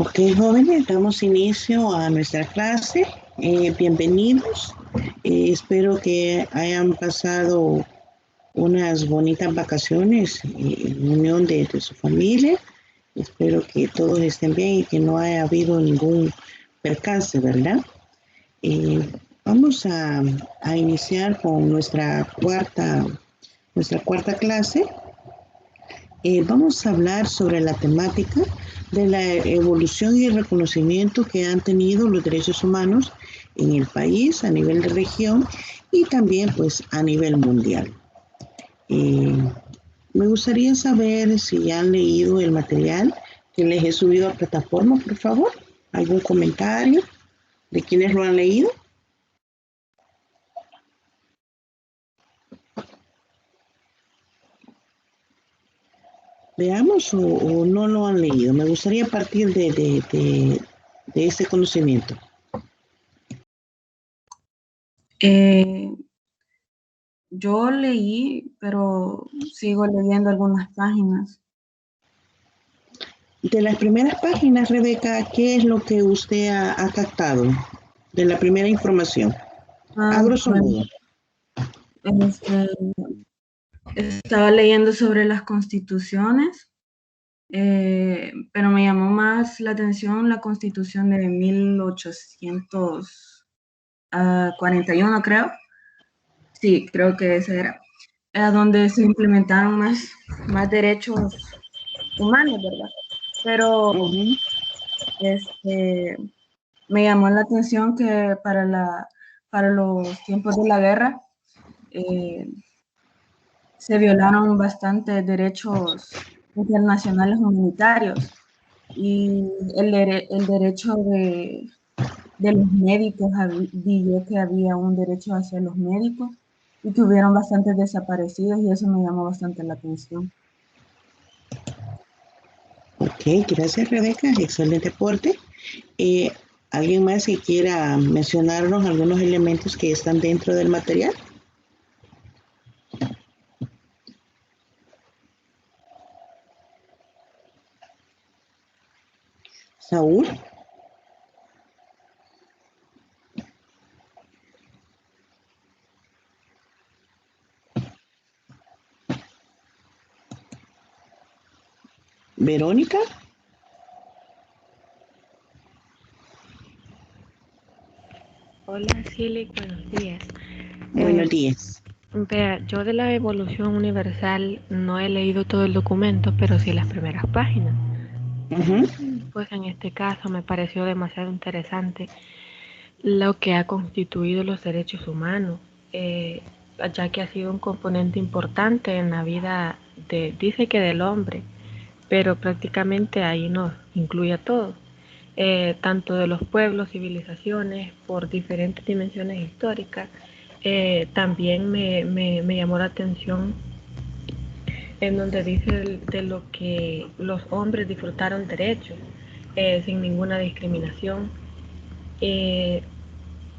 Ok, jóvenes, damos inicio a nuestra clase. Bienvenidos. Espero que hayan pasado unas bonitas vacaciones en unión de su familia. Espero que todos estén bien y que no haya habido ningún percance, ¿verdad? Eh, vamos a iniciar con nuestra cuarta clase. Vamos a hablar sobre la temática de la evolución y el reconocimiento que han tenido los derechos humanos en el país, a nivel de región y también pues a nivel mundial. Eh, Me gustaría saber si han leído el material que les he subido a plataforma, por favor. ¿Algún comentario de quienes lo han leído? Veamos o no lo han leído. Me gustaría partir de ese conocimiento. Yo leí, pero sigo leyendo algunas páginas. De las primeras páginas, Rebeca, ¿qué es lo que usted ha captado de la primera información? A grosso modo. Estaba leyendo sobre las constituciones, pero me llamó más la atención la constitución de 1841, creo. Sí, creo que esa era. Donde se implementaron más derechos humanos, ¿verdad? Pero me llamó la atención que para los tiempos de la guerra se violaron bastantes derechos internacionales humanitarios y el derecho de los médicos, vi yo que había un derecho hacia los médicos y que hubieron bastantes desaparecidos y eso me llamó bastante la atención. Ok, gracias Rebeca, excelente aporte. ¿Alguien más que quiera mencionarnos algunos elementos que están dentro del material? Saúl. Verónica. Hola, Silly, buenos días. Buenos días. Vea, yo de la evolución universal no he leído todo el documento, pero sí las primeras páginas. Pues en este caso me pareció demasiado interesante lo que ha constituido los derechos humanos, ya que ha sido un componente importante en la vida dice que del hombre, pero prácticamente ahí nos incluye a todos. Tanto de los pueblos, civilizaciones, por diferentes dimensiones históricas. También me llamó la atención en donde dice de lo que los hombres disfrutaron derechos sin ninguna discriminación.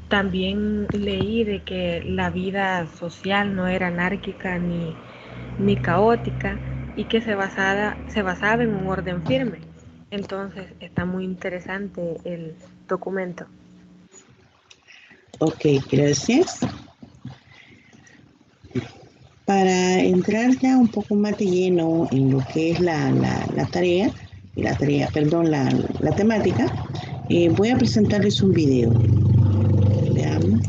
También leí de que la vida social no era anárquica ni caótica y que se basaba en un orden firme. Entonces está muy interesante el documento. Ok, gracias. Para entrar ya un poco más de lleno en lo que es la temática, voy a presentarles un video. Veamos.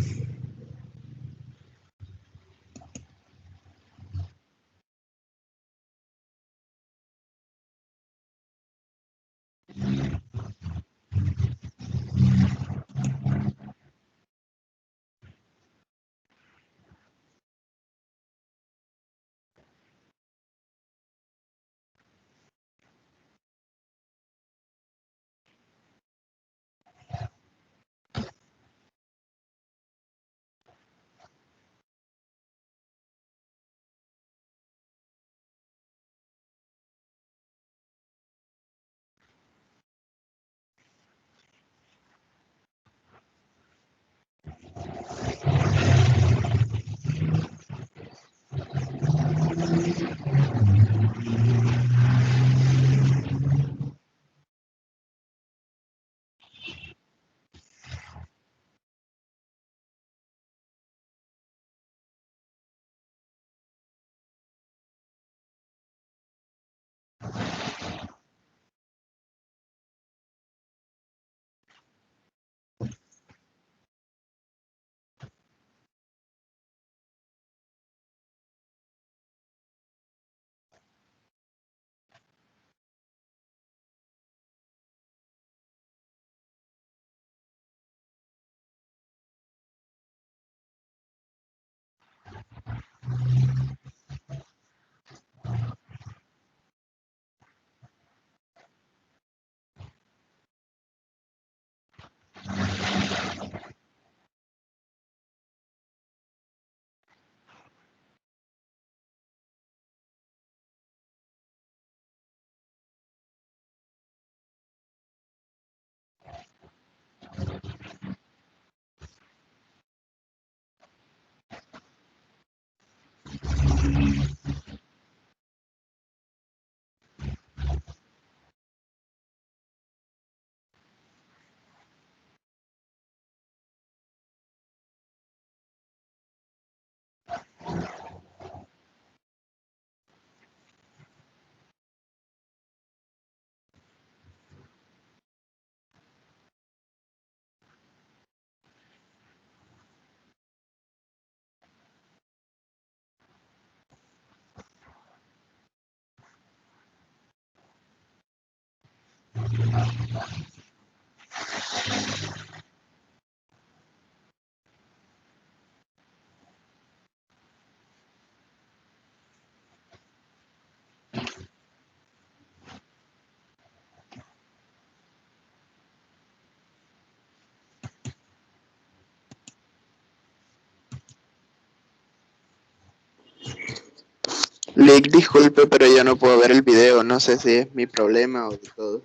Lick, disculpe, pero yo no puedo ver el video. No sé si es mi problema o de todo.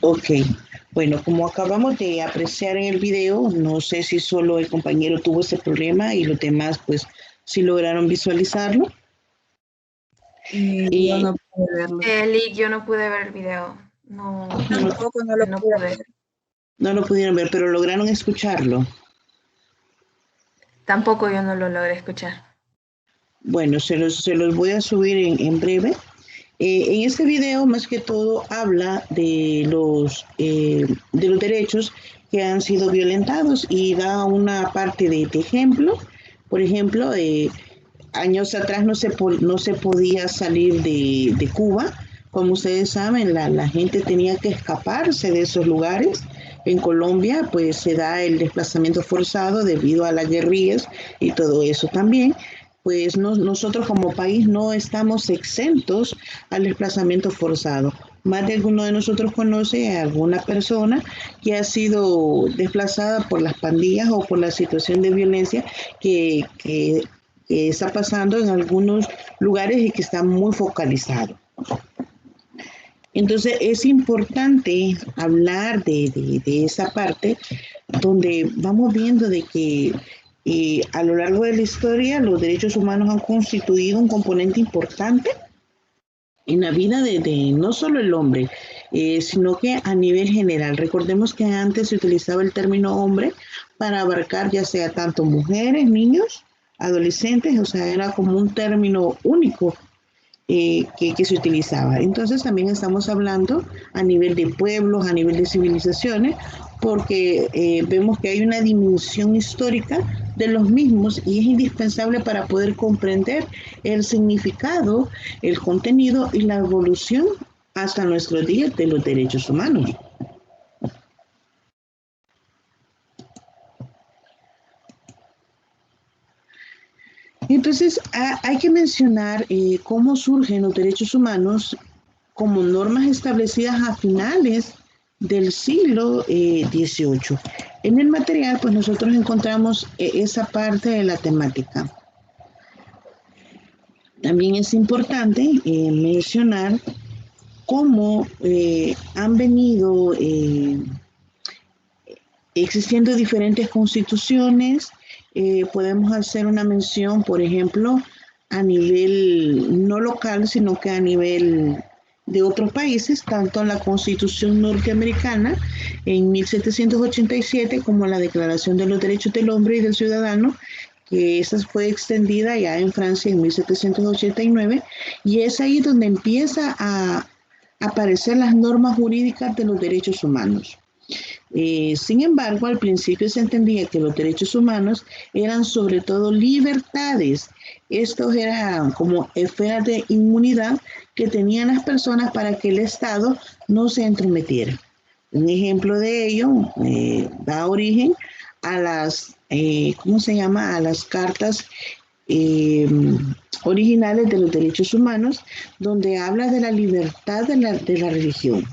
Ok, bueno, como acabamos de apreciar en el video, no sé si solo el compañero tuvo ese problema y los demás pues sí lograron visualizarlo. Yo no pude verlo. Lick, yo no pude ver el video. No, Tampoco no lo pude ver. No lo pudieron ver, pero lograron escucharlo. Tampoco yo no lo logré escuchar. Bueno, se los voy a subir en breve. En este video, más que todo, habla de los derechos que han sido violentados y da una parte de ejemplo. Por ejemplo, años atrás no se podía salir de Cuba. Como ustedes saben, la gente tenía que escaparse de esos lugares. En Colombia, pues se da el desplazamiento forzado debido a las guerrillas y todo eso también. Pues nosotros como país no estamos exentos al desplazamiento forzado. Más de alguno de nosotros conoce a alguna persona que ha sido desplazada por las pandillas o por la situación de violencia que está pasando en algunos lugares y que está muy focalizado. Entonces es importante hablar de esa parte donde vamos viendo de que a lo largo de la historia los derechos humanos han constituido un componente importante en la vida de no solo el hombre, sino que a nivel general. Recordemos que antes se utilizaba el término hombre para abarcar ya sea tanto mujeres, niños, adolescentes, o sea, era como un término único que se utilizaba. Entonces también estamos hablando a nivel de pueblos, a nivel de civilizaciones, porque vemos que hay una dimensión histórica de los mismos y es indispensable para poder comprender el significado, el contenido y la evolución hasta nuestros días de los derechos humanos. Entonces, hay que mencionar cómo surgen los derechos humanos como normas establecidas a finales del siglo XVIII. En el material, pues nosotros encontramos esa parte de la temática. También es importante mencionar cómo han venido existiendo diferentes constituciones. Podemos hacer una mención, por ejemplo, a nivel no local, sino que a nivel de otros países, tanto la Constitución norteamericana en 1787 como la Declaración de los Derechos del Hombre y del Ciudadano, que esa fue extendida ya en Francia en 1789, y es ahí donde empieza a aparecer las normas jurídicas de los derechos humanos. Sin embargo, al principio se entendía que los derechos humanos eran sobre todo libertades. Estos eran como esferas de inmunidad que tenían las personas para que el Estado no se entrometiera. Un ejemplo de ello da origen a las, ¿cómo se llama? A las cartas originales de los derechos humanos, donde habla de la libertad de la religión.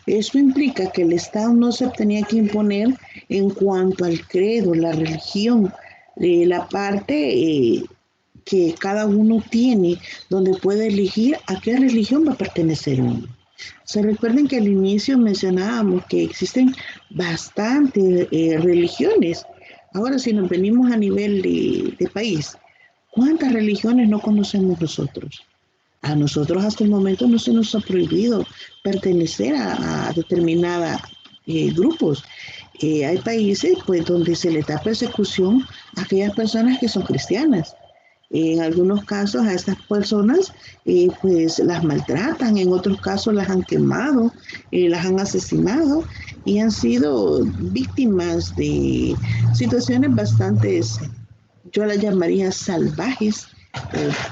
Esto implica que el Estado no se tenía que imponer en cuanto al credo, la religión, la parte que cada uno tiene, donde puede elegir a qué religión va a pertenecer uno. Se recuerden que al inicio mencionábamos que existen bastantes religiones. Ahora, si nos venimos a nivel de país, ¿cuántas religiones no conocemos nosotros? A nosotros hasta el momento no se nos ha prohibido pertenecer a determinados grupos. Hay países pues, donde se les da persecución a aquellas personas que son cristianas. En algunos casos a estas personas pues las maltratan, en otros casos las han quemado, las han asesinado y han sido víctimas de situaciones bastante, yo las llamaría salvajes,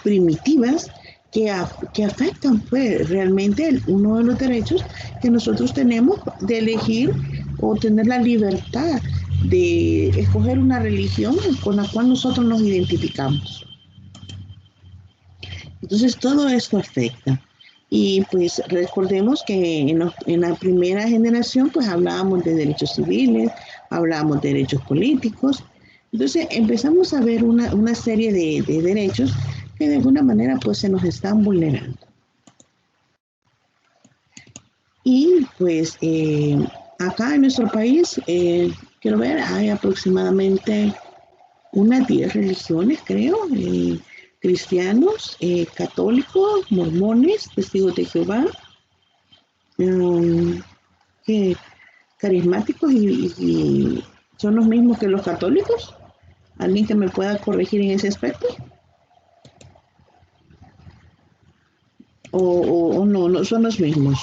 primitivas, que afectan pues, realmente uno de los derechos que nosotros tenemos de elegir o tener la libertad de escoger una religión con la cual nosotros nos identificamos. Entonces todo esto afecta. Y pues recordemos que en la primera generación pues hablábamos de derechos civiles, hablábamos de derechos políticos. Entonces empezamos a ver una serie de derechos que de alguna manera pues se nos están vulnerando. Y pues acá en nuestro país, quiero ver, hay aproximadamente unas 10 religiones, creo, cristianos, católicos, mormones, testigos de Jehová, carismáticos y son los mismos que los católicos. ¿Alguien que me pueda corregir en ese aspecto? O no son los mismos.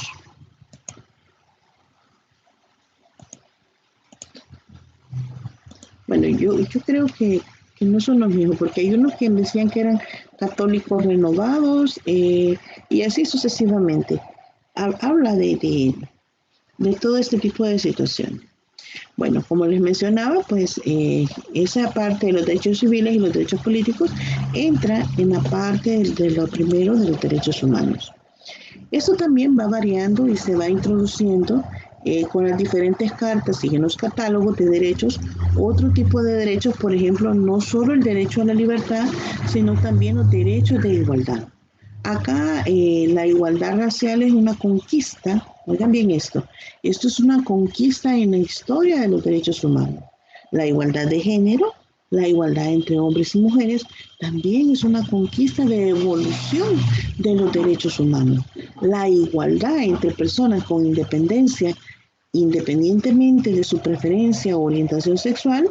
Bueno, yo creo que no son los mismos, porque hay unos que decían que eran católicos renovados y así sucesivamente. Habla de todo este tipo de situaciones. Bueno, como les mencionaba, pues esa parte de los derechos civiles y los derechos políticos entra en la parte de lo primero de los derechos humanos. Esto también va variando y se va introduciendo con las diferentes cartas y en los catálogos de derechos, otro tipo de derechos, por ejemplo, no solo el derecho a la libertad, sino también los derechos de igualdad. Acá la igualdad racial es una conquista, oigan bien esto es una conquista en la historia de los derechos humanos. La igualdad de género, la igualdad entre hombres y mujeres, también es una conquista de evolución de los derechos humanos. La igualdad entre personas con independencia, independientemente de su preferencia o orientación sexual,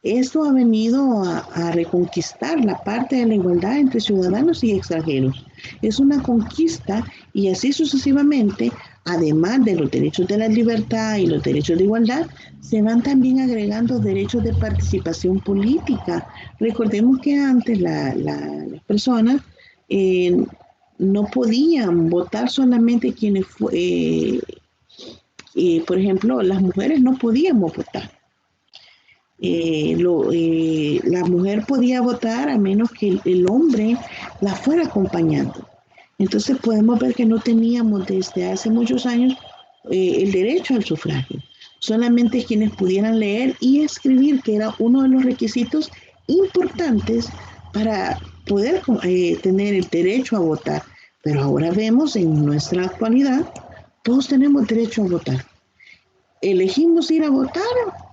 esto ha venido a reconquistar la parte de la igualdad entre ciudadanos y extranjeros. Es una conquista y así sucesivamente, además de los derechos de la libertad y los derechos de igualdad, se van también agregando derechos de participación política. Recordemos que antes las personas no podían votar solamente quienes, por ejemplo, las mujeres no podíamos votar. La mujer podía votar a menos que el hombre la fuera acompañando. Entonces podemos ver que no teníamos desde hace muchos años el derecho al sufragio. Solamente quienes pudieran leer y escribir, que era uno de los requisitos importantes para poder tener el derecho a votar. Pero ahora vemos en nuestra actualidad, todos tenemos derecho a votar. Elegimos ir a votar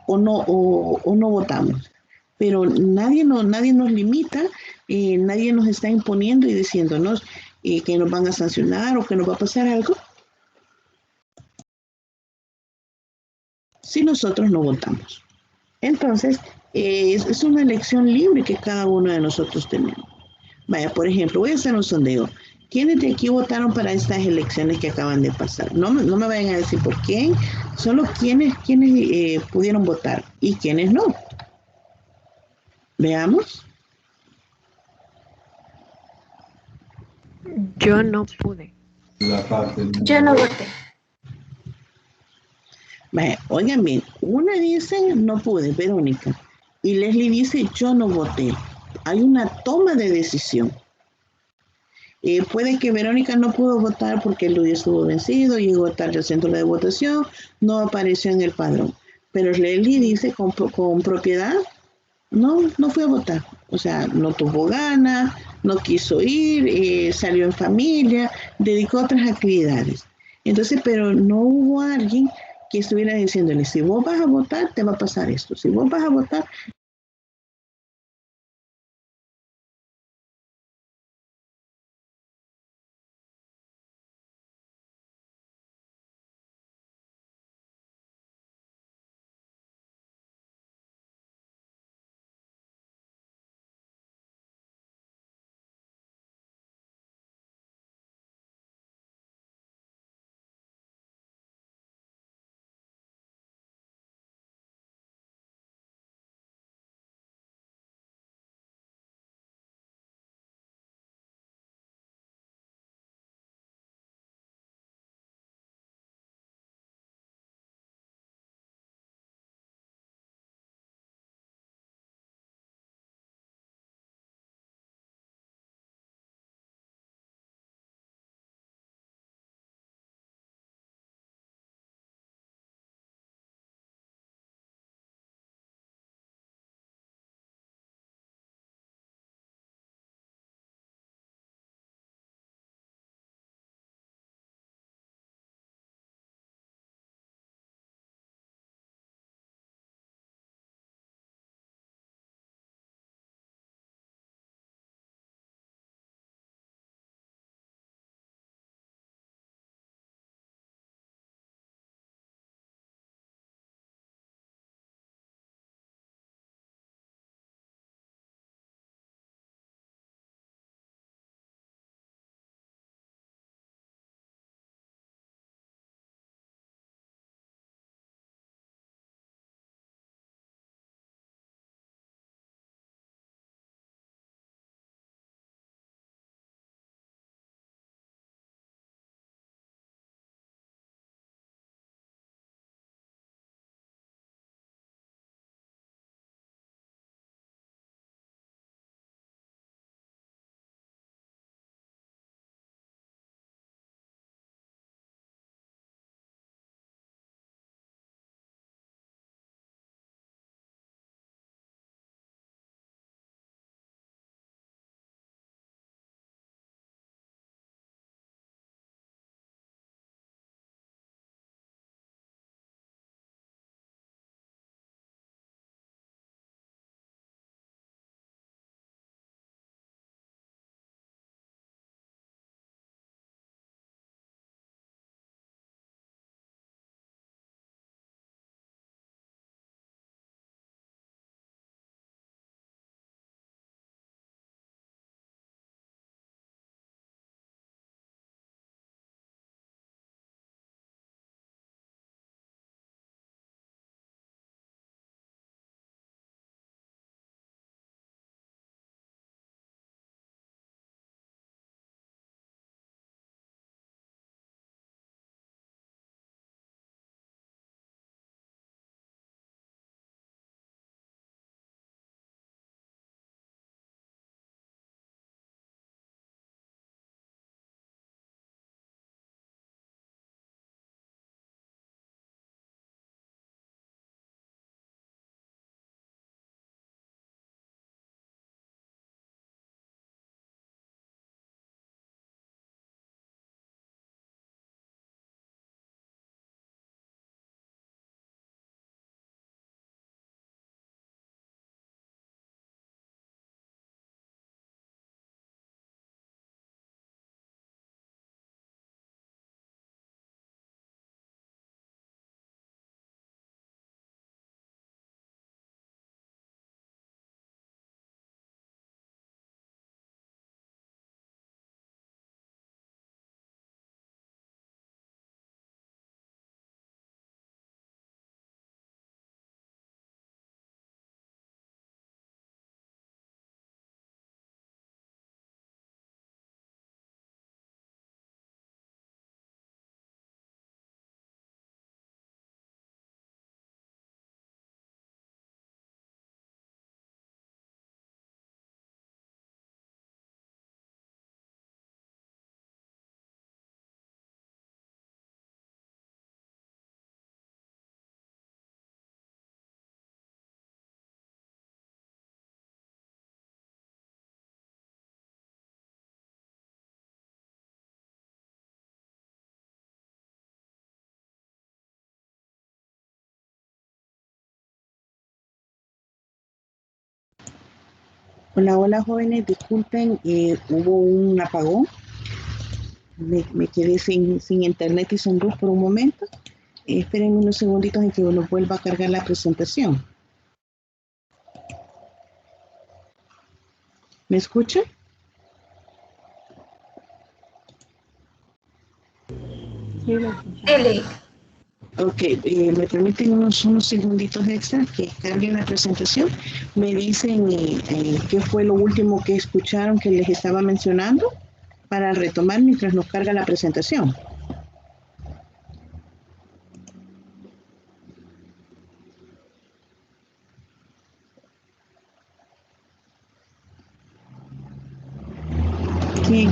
o no votamos. Pero nadie nos limita, nadie nos está imponiendo y diciéndonos que nos van a sancionar o que nos va a pasar algo si nosotros no votamos. Entonces, Es una elección libre que cada uno de nosotros tenemos. Vaya, por ejemplo, voy a hacer un sondeo. ¿Quiénes de aquí votaron para estas elecciones que acaban de pasar? No me vayan a decir por quién, solo quienes pudieron votar y quienes no. Veamos. Yo no pude. Yo no voté. Vaya, oigan bien, una dice no pude, Verónica, y Leslie dice yo no voté. Hay una toma de decisión. Puede que Verónica no pudo votar porque el día estuvo vencido, llegó tarde al centro de votación, no apareció en el padrón. Pero Leslie dice con propiedad, no fue a votar. O sea, no tuvo ganas, no quiso ir, salió en familia, dedicó a otras actividades. Entonces, pero no hubo alguien que estuviera diciéndole, si vos vas a votar, te va a pasar esto. Si vos vas a votar, Hola, hola jóvenes, disculpen, hubo un apagón. Me quedé sin internet y sin luz por un momento. Esperen unos segunditos en que uno vuelva a cargar la presentación. ¿Me escuchan? Sí, lo escuchamos. Ok, me permiten unos segunditos extra que carguen la presentación. Me dicen qué fue lo último que escucharon que les estaba mencionando para retomar mientras nos carga la presentación.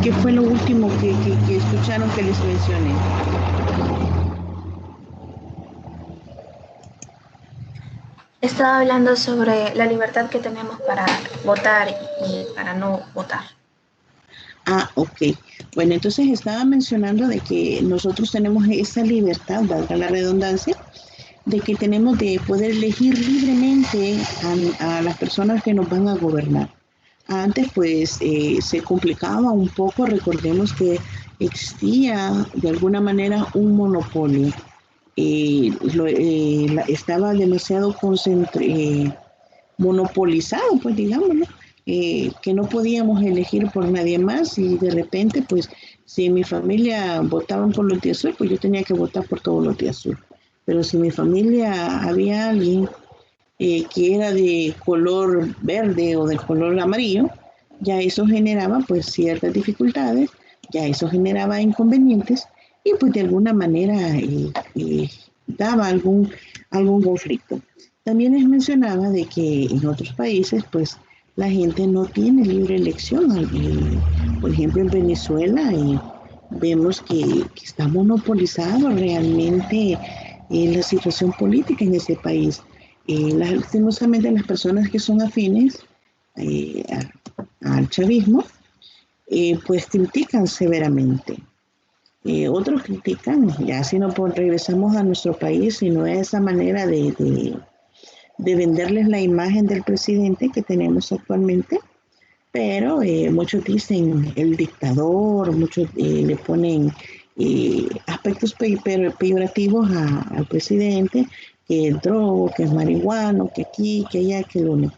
¿Qué fue lo último que escucharon que les mencioné? Estaba hablando sobre la libertad que tenemos para votar y para no votar. Ah, ok. Bueno, entonces estaba mencionando de que nosotros tenemos esa libertad, valga la redundancia, de que tenemos de poder elegir libremente a las personas que nos van a gobernar. Antes pues se complicaba un poco, recordemos que existía de alguna manera un monopolio. Estaba demasiado monopolizado, pues digámoslo, que no podíamos elegir por nadie más y de repente, pues, si mi familia votaban por los de azul, pues yo tenía que votar por todos los de azul. Pero si mi familia había alguien que era de color verde o de color amarillo, ya eso generaba pues ciertas dificultades, ya eso generaba inconvenientes y pues de alguna manera daba algún conflicto. También les mencionaba de que en otros países pues la gente no tiene libre elección. Por ejemplo en Venezuela vemos que está monopolizado realmente la situación política en ese país. Lastimosamente las personas que son afines al chavismo pues critican severamente. Otros critican, ya si no pues, regresamos a nuestro país, si no es esa manera de venderles la imagen del presidente que tenemos actualmente, pero muchos dicen el dictador, muchos le ponen aspectos peyorativos al presidente, que es drogo, que es marihuano, que aquí, que allá, que lo único.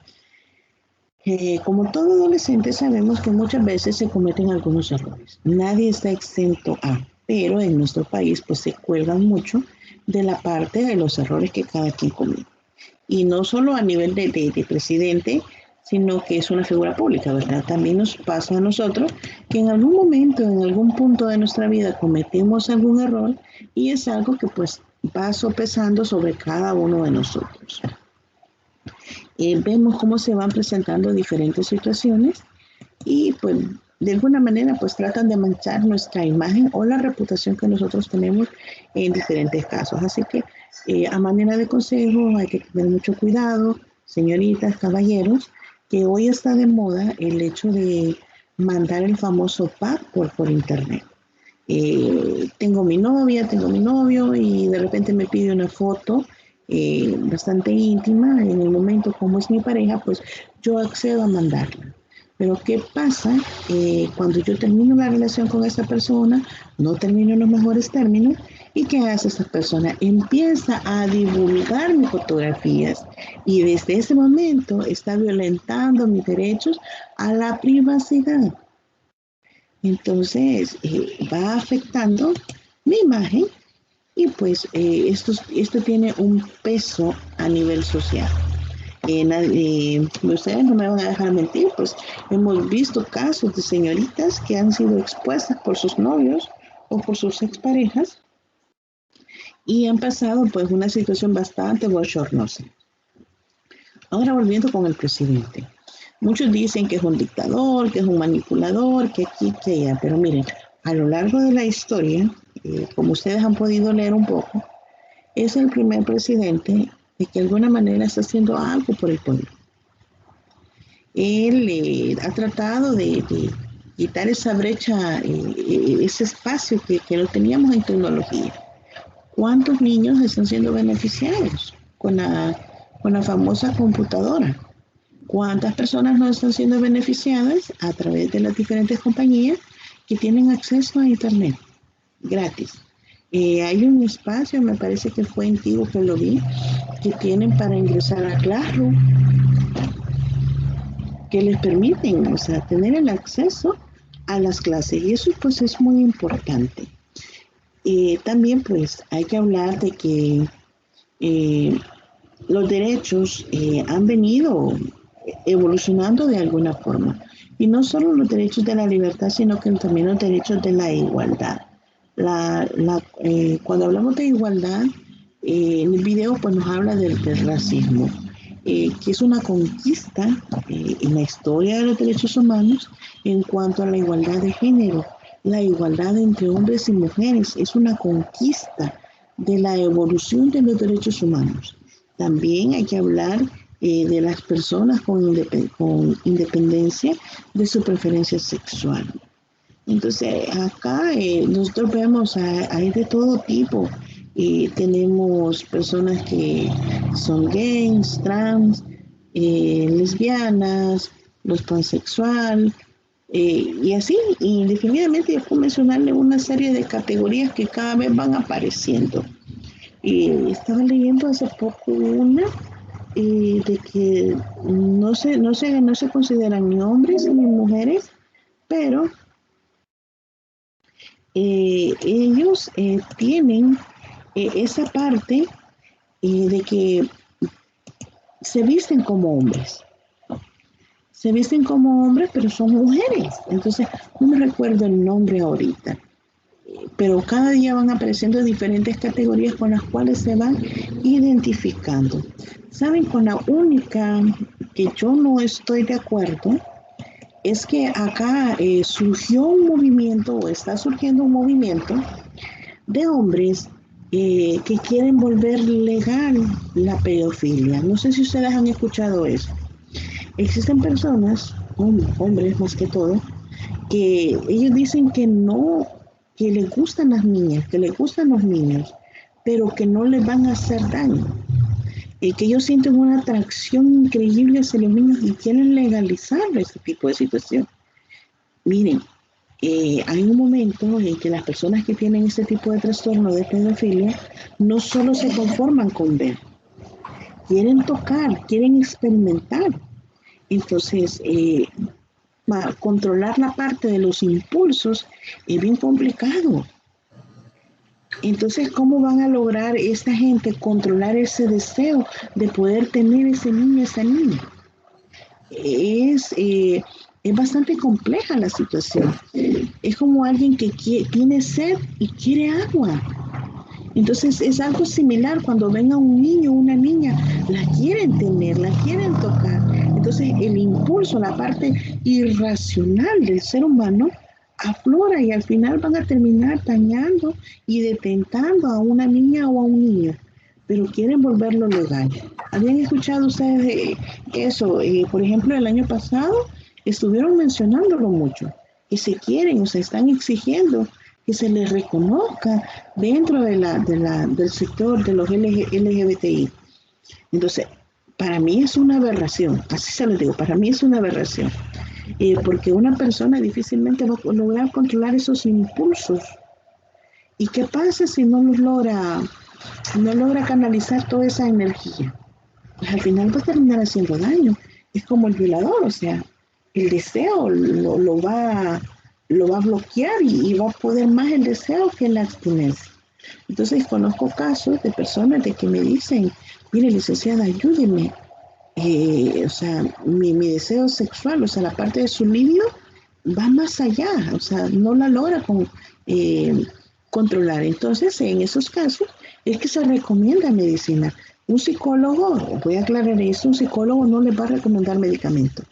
Como todo adolescente sabemos que muchas veces se cometen algunos errores. Nadie está exento a, pero en nuestro país pues se cuelgan mucho de la parte de los errores que cada quien comete. Y no solo a nivel de presidente, sino que es una figura pública, ¿verdad? También nos pasa a nosotros que en algún momento, en algún punto de nuestra vida cometemos algún error y es algo que pues va sopesando sobre cada uno de nosotros. Vemos cómo se van presentando diferentes situaciones y pues de alguna manera pues tratan de manchar nuestra imagen o la reputación que nosotros tenemos en diferentes casos. Así que a manera de consejo hay que tener mucho cuidado, señoritas, caballeros, que hoy está de moda el hecho de mandar el famoso pack por internet. Tengo mi novia, tengo mi novio y de repente me pide una foto bastante íntima. En el momento como es mi pareja, pues yo accedo a mandarla. Pero ¿qué pasa cuando yo termino la relación con esa persona, no termino en los mejores términos? ¿Y qué hace esa persona? Empieza a divulgar mis fotografías y desde ese momento está violentando mis derechos a la privacidad. Entonces va afectando mi imagen y pues esto tiene un peso a nivel social. Ustedes no me van a dejar mentir, pues hemos visto casos de señoritas que han sido expuestas por sus novios o por sus exparejas y han pasado pues una situación bastante bochornosa. Ahora volviendo con el presidente. Muchos dicen que es un dictador, que es un manipulador, que aquí, que allá, pero miren, a lo largo de la historia, como ustedes han podido leer un poco, es el primer presidente que de alguna manera está haciendo algo por el pueblo. Él ha tratado de quitar esa brecha, ese espacio que no teníamos en tecnología. ¿Cuántos niños están siendo beneficiados con la famosa computadora? ¿Cuántas personas no están siendo beneficiadas a través de las diferentes compañías que tienen acceso a Internet gratis? Hay un espacio, me parece que fue en Tigo que lo vi, que tienen para ingresar a Classroom, que les permiten, o sea, tener el acceso a las clases, y eso pues es muy importante. También pues hay que hablar de que los derechos han venido evolucionando de alguna forma, y no solo los derechos de la libertad, sino que también los derechos de la igualdad. Cuando hablamos de igualdad, en el video pues nos habla del racismo, que es una conquista en la historia de los derechos humanos en cuanto a la igualdad de género. La igualdad entre hombres y mujeres es una conquista de la evolución de los derechos humanos. También hay que hablar de las personas con independencia de su preferencia sexual. Entonces, acá nosotros vemos, hay de todo tipo. Tenemos personas que son gays, trans, lesbianas, los pansexual, y así, indefinidamente yo puedo mencionarle una serie de categorías que cada vez van apareciendo. Estaba leyendo hace poco una de que no se consideran ni hombres ni mujeres, pero ellos tienen esa parte de que se visten como hombres. Se visten como hombres, pero son mujeres. Entonces, no me recuerdo el nombre ahorita. Pero cada día van apareciendo diferentes categorías con las cuales se van identificando. ¿Saben? Con la única que yo no estoy de acuerdo es que acá surgió un movimiento, o está surgiendo un movimiento de hombres que quieren volver legal la pedofilia. No sé si ustedes han escuchado eso. Existen personas, hombres más que todo, que ellos dicen que no, que les gustan las niñas, que les gustan los niños, pero que no les van a hacer daño. Que ellos sienten una atracción increíble hacia los niños y quieren legalizar este tipo de situación. Miren, hay un momento en que las personas que tienen este tipo de trastorno de pedofilia no solo se conforman con ver, quieren tocar, quieren experimentar. Entonces, controlar la parte de los impulsos es bien complicado. Entonces, ¿cómo van a lograr esta gente controlar ese deseo de poder tener ese niño, esa niña? Es bastante compleja la situación. Es como alguien que tiene sed y quiere agua. Entonces es algo similar cuando ven a un niño o una niña, la quieren tener, la quieren tocar. Entonces el impulso, la parte irracional del ser humano aflora y al final van a terminar dañando y detentando a una niña o a un niño, pero quieren volverlo legal. ¿Habían escuchado ustedes eso? Por ejemplo, el año pasado estuvieron mencionándolo mucho, que se quieren, o sea, están exigiendo que se les reconozca dentro del sector de los LGBTI. Entonces, para mí es una aberración, así se lo digo, para mí es una aberración, porque una persona difícilmente va a lograr controlar esos impulsos. ¿Y qué pasa si no logra canalizar toda esa energía? Pues al final va a terminar haciendo daño. Es como el violador, o sea, el deseo lo va a bloquear y va a poder más el deseo que la abstinencia. Entonces conozco casos de personas de que me dicen, mire, licenciada, ayúdeme, o sea, mi deseo sexual, o sea, la parte de su libido va más allá, o sea, no la logra controlar. Entonces, en esos casos es que se recomienda medicina. Un psicólogo, voy a aclarar esto, un psicólogo no le va a recomendar medicamento.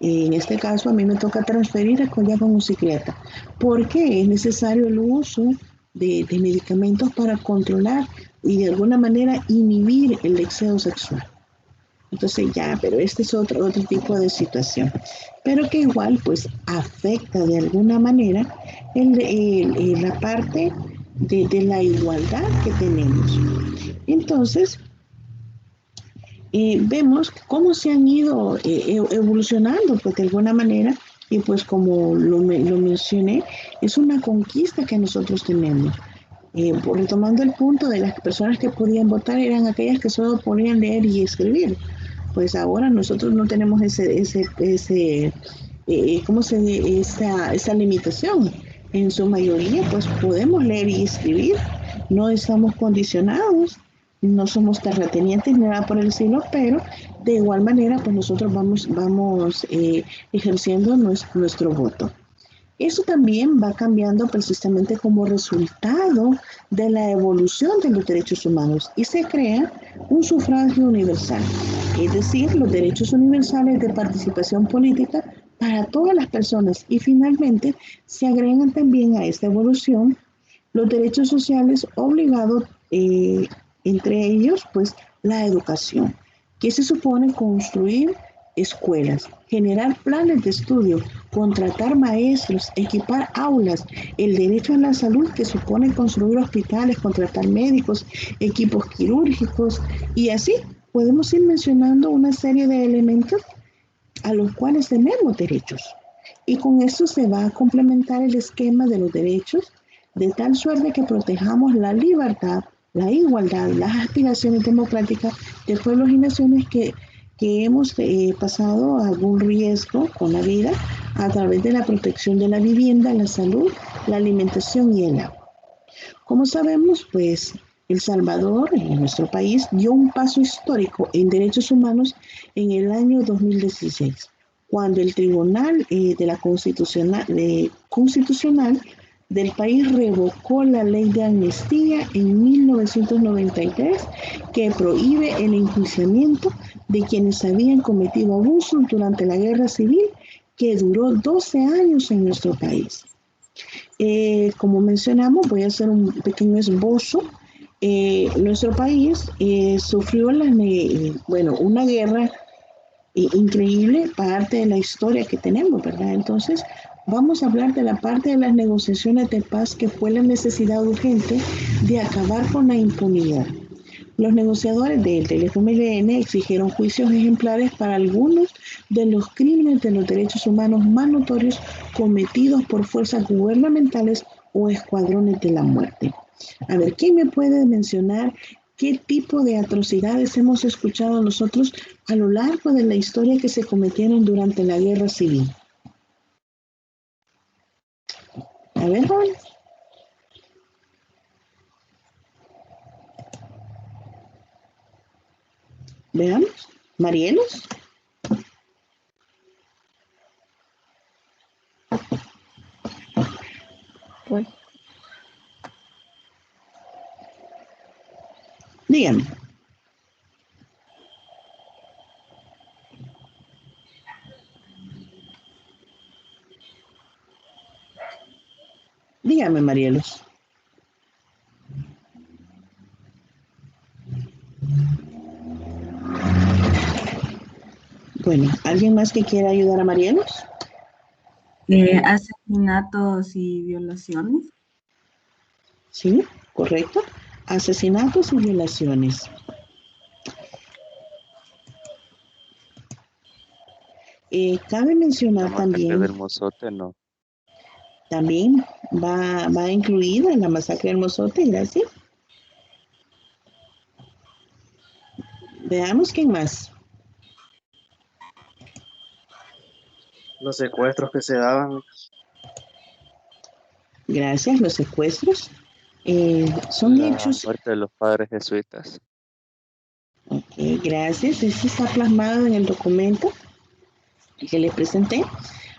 En este caso a mí me toca transferir ya con un psiquiatra, porque es necesario el uso de medicamentos para controlar y de alguna manera inhibir el deseo sexual. Entonces ya, pero este es otro tipo de situación, pero que igual pues afecta de alguna manera la parte de la igualdad que tenemos. Entonces, vemos cómo se han ido evolucionando, pues de alguna manera, y pues como lo mencioné, es una conquista que nosotros tenemos. Retomando el punto de las personas que podían votar eran aquellas que solo podían leer y escribir. Pues ahora nosotros no tenemos ¿cómo se dice? Esa limitación. En su mayoría, pues podemos leer y escribir, no estamos condicionados, no somos terratenientes ni nada por el estilo, pero de igual manera, pues nosotros vamos ejerciendo nuestro voto. Eso también va cambiando precisamente como resultado de la evolución de los derechos humanos y se crea un sufragio universal, es decir, los derechos universales de participación política para todas las personas y finalmente se agregan también a esta evolución los derechos sociales obligados, entre ellos pues la educación, que se supone construir escuelas, generar planes de estudio, contratar maestros, equipar aulas, el derecho a la salud que supone construir hospitales, contratar médicos, equipos quirúrgicos y así podemos ir mencionando una serie de elementos a los cuales tenemos derechos. Y con esto se va a complementar el esquema de los derechos de tal suerte que protejamos la libertad, la igualdad, las aspiraciones democráticas de pueblos y naciones que hemos pasado algún riesgo con la vida a través de la protección de la vivienda, la salud, la alimentación y el agua. Como sabemos, pues El Salvador, en nuestro país, dio un paso histórico en derechos humanos en el año 2016, cuando el Tribunal de la Constitucional del país revocó la ley de amnistía en 1993 que prohíbe el enjuiciamiento de quienes habían cometido abusos durante la guerra civil que duró 12 años en nuestro país. Como mencionamos, voy a hacer un pequeño esbozo. Nuestro país sufrió una guerra increíble, parte de la historia que tenemos, ¿verdad? Entonces, vamos a hablar de la parte de las negociaciones de paz que fue la necesidad urgente de acabar con la impunidad. Los negociadores del FMLN exigieron juicios ejemplares para algunos de los crímenes de los derechos humanos más notorios cometidos por fuerzas gubernamentales o escuadrones de la muerte. A ver, ¿quién me puede mencionar qué tipo de atrocidades hemos escuchado nosotros a lo largo de la historia que se cometieron durante la guerra civil? A ver, Juan. Veamos. Marielos. Pues. Dígame. Dígame, Marielos. Bueno, ¿alguien más que quiera ayudar a Marielos? Asesinatos y violaciones. Sí, correcto. Asesinatos y violaciones. Cabe mencionar también... del Mozote, no. También va incluida en la masacre del Mozote, gracias. Veamos quién más. Los secuestros que se daban. Gracias, los secuestros. Son hechos... La muerte de los padres jesuitas. Ok, gracias. Esto está plasmado en el documento que les presenté.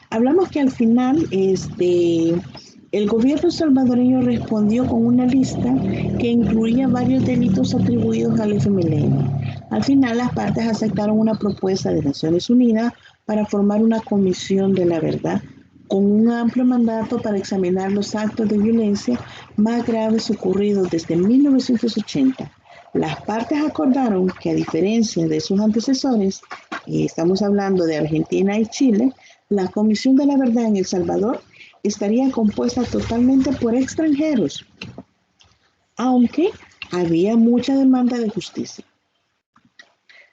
Hablamos que al final el gobierno salvadoreño respondió con una lista que incluía varios delitos atribuidos al FMLN. Al final las partes aceptaron una propuesta de Naciones Unidas para formar una comisión de la verdad con un amplio mandato para examinar los actos de violencia más graves ocurridos desde 1980. Las partes acordaron que a diferencia de sus antecesores, estamos hablando de Argentina y Chile, la Comisión de la Verdad en El Salvador estaría compuesta totalmente por extranjeros, aunque había mucha demanda de justicia.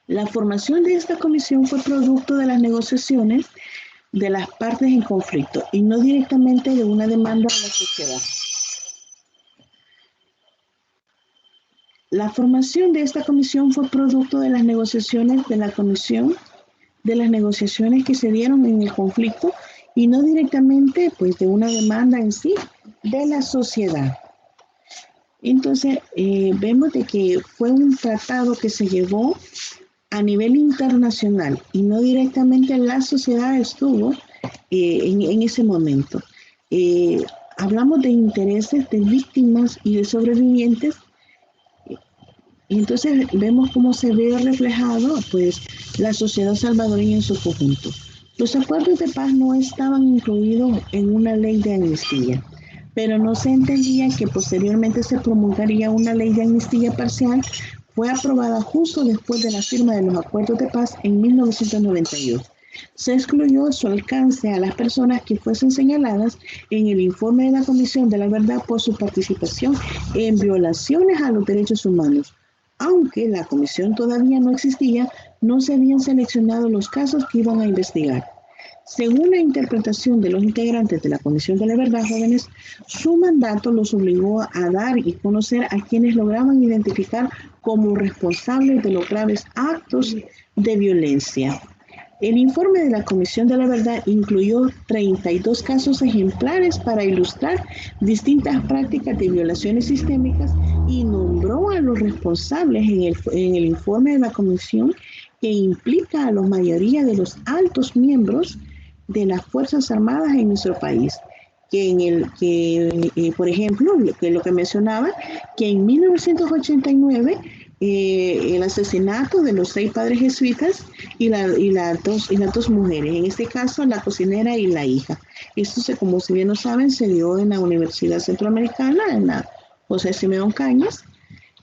La formación de esta comisión fue producto de las negociaciones de las partes en conflicto y no directamente de una demanda de la sociedad. La formación de esta comisión fue producto de las negociaciones de la comisión, de las negociaciones que se dieron en el conflicto y no directamente pues de una demanda en sí de la sociedad. Entonces vemos de que fue un tratado que se llevó a nivel internacional y no directamente la sociedad estuvo en ese momento. Hablamos de intereses de víctimas y de sobrevivientes. Y entonces vemos cómo se ve reflejado pues la sociedad salvadoreña en su conjunto. Los acuerdos de paz no estaban incluidos en una ley de amnistía, pero no se entendía que posteriormente se promulgaría una ley de amnistía parcial. Fue aprobada justo después de la firma de los acuerdos de paz en 1992. Se excluyó su alcance a las personas que fuesen señaladas en el informe de la Comisión de la Verdad por su participación en violaciones a los derechos humanos. Aunque la comisión todavía no existía, no se habían seleccionado los casos que iban a investigar. Según la interpretación de los integrantes de la Comisión de la Verdad, jóvenes, su mandato los obligó a dar y conocer a quienes lograban identificar como responsables de los graves actos de violencia. El informe de la Comisión de la Verdad incluyó 32 casos ejemplares para ilustrar distintas prácticas de violaciones sistémicas y nombró a los responsables en el informe de la Comisión, que implica a la mayoría de los altos miembros de las Fuerzas Armadas en nuestro país. Por ejemplo, lo que mencionaba, que en 1989 el asesinato de los 6 padres jesuitas y las dos mujeres, en este caso la cocinera y la hija. Esto, como si bien no saben, se dio en la Universidad Centroamericana, en la José Simeón Cañas.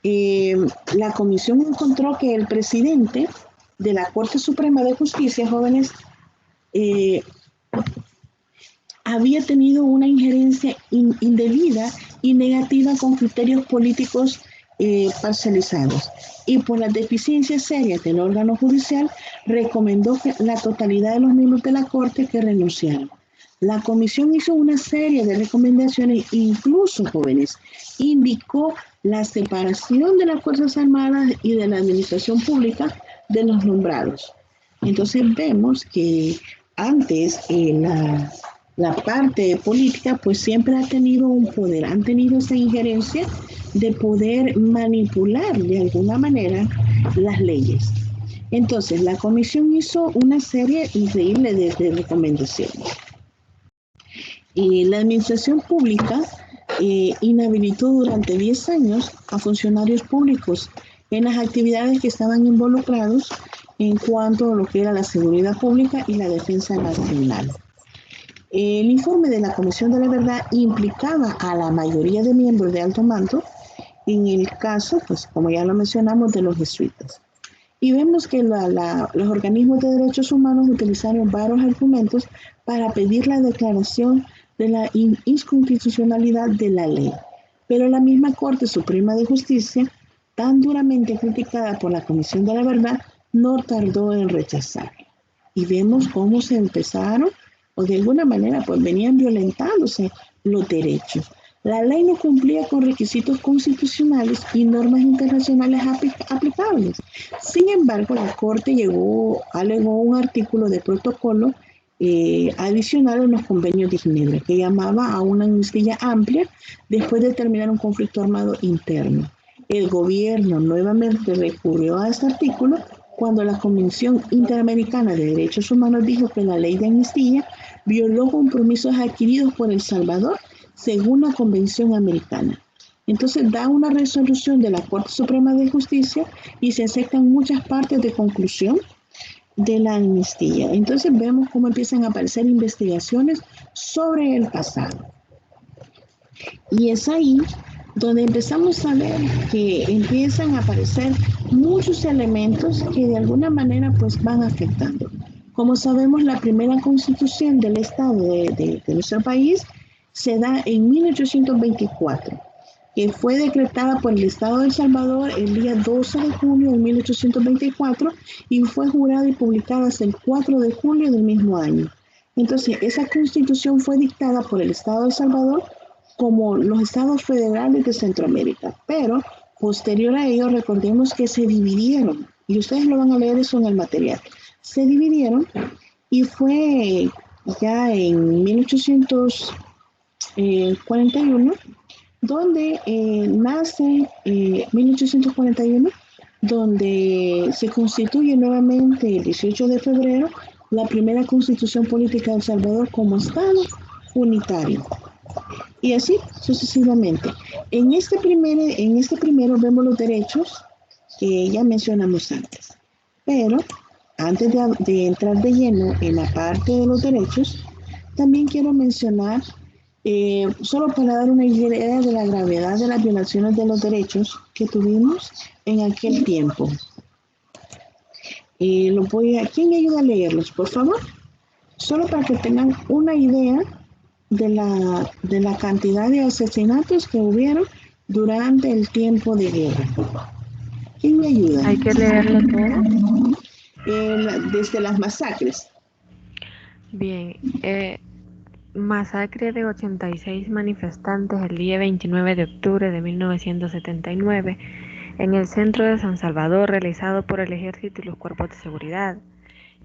La comisión encontró que el presidente de la Corte Suprema de Justicia, jóvenes, había tenido una injerencia indebida y negativa con criterios políticos parcializados, y por las deficiencias serias del órgano judicial recomendó que la totalidad de los miembros de la Corte que renunciaran. La comisión hizo una serie de recomendaciones, incluso, jóvenes, indicó la separación de las Fuerzas Armadas y de la administración pública de los nombrados. Entonces vemos que antes la parte política pues siempre ha tenido un poder, han tenido esa injerencia de poder manipular de alguna manera las leyes. Entonces la comisión hizo una serie increíble de recomendaciones. Y la administración pública inhabilitó durante 10 años a funcionarios públicos en las actividades que estaban involucrados en cuanto a lo que era la seguridad pública y la defensa nacional. El informe de la Comisión de la Verdad implicaba a la mayoría de miembros de alto mando, en el caso, pues como ya lo mencionamos, de los jesuitas. Y vemos que los organismos de derechos humanos utilizaron varios argumentos para pedir la declaración de la inconstitucionalidad de la ley. Pero la misma Corte Suprema de Justicia, tan duramente criticada por la Comisión de la Verdad, no tardó en rechazarla. Y vemos cómo se empezaron, o de alguna manera, pues venían violentándose los derechos. La ley no cumplía con requisitos constitucionales y normas internacionales aplicables. Sin embargo, la Corte alegó un artículo de protocolo adicional en los convenios de Ginebra, que llamaba a una amnistía amplia después de terminar un conflicto armado interno. El gobierno nuevamente recurrió a este artículo cuando la Convención Interamericana de Derechos Humanos dijo que la ley de amnistía violó compromisos adquiridos por El Salvador según la Convención Americana. Entonces da una resolución de la Corte Suprema de Justicia y se aceptan muchas partes de conclusión de la amnistía. Entonces vemos cómo empiezan a aparecer investigaciones sobre el pasado. Y es ahí donde empezamos a ver que empiezan a aparecer muchos elementos que de alguna manera pues van afectando. Como sabemos, la primera constitución del Estado de nuestro país se da en 1824. que fue decretada por el Estado de El Salvador el día 12 de junio de 1824 y fue jurada y publicada hasta el 4 de julio del mismo año. Entonces, esa constitución fue dictada por el Estado de El Salvador como los estados federales de Centroamérica, pero posterior a ello, recordemos que se dividieron, y ustedes lo van a leer eso en el material, se dividieron y fue ya en 1841 donde nace 1841, donde se constituye nuevamente el 18 de febrero la primera constitución política de El Salvador como Estado unitario. Y así sucesivamente. En este primero vemos los derechos que ya mencionamos antes. Pero antes de entrar de lleno en la parte de los derechos, también quiero mencionar, solo para dar una idea de la gravedad de las violaciones de los derechos que tuvimos en aquel tiempo. ¿Quién me ayuda a leerlos, por favor? Solo para que tengan una idea de la cantidad de asesinatos que hubieron durante el tiempo de guerra. ¿Quién me ayuda? Hay que leerlo todo. Desde las masacres. Bien, masacre de 86 manifestantes el día 29 de octubre de 1979 en el centro de San Salvador, realizado por el Ejército y los cuerpos de seguridad.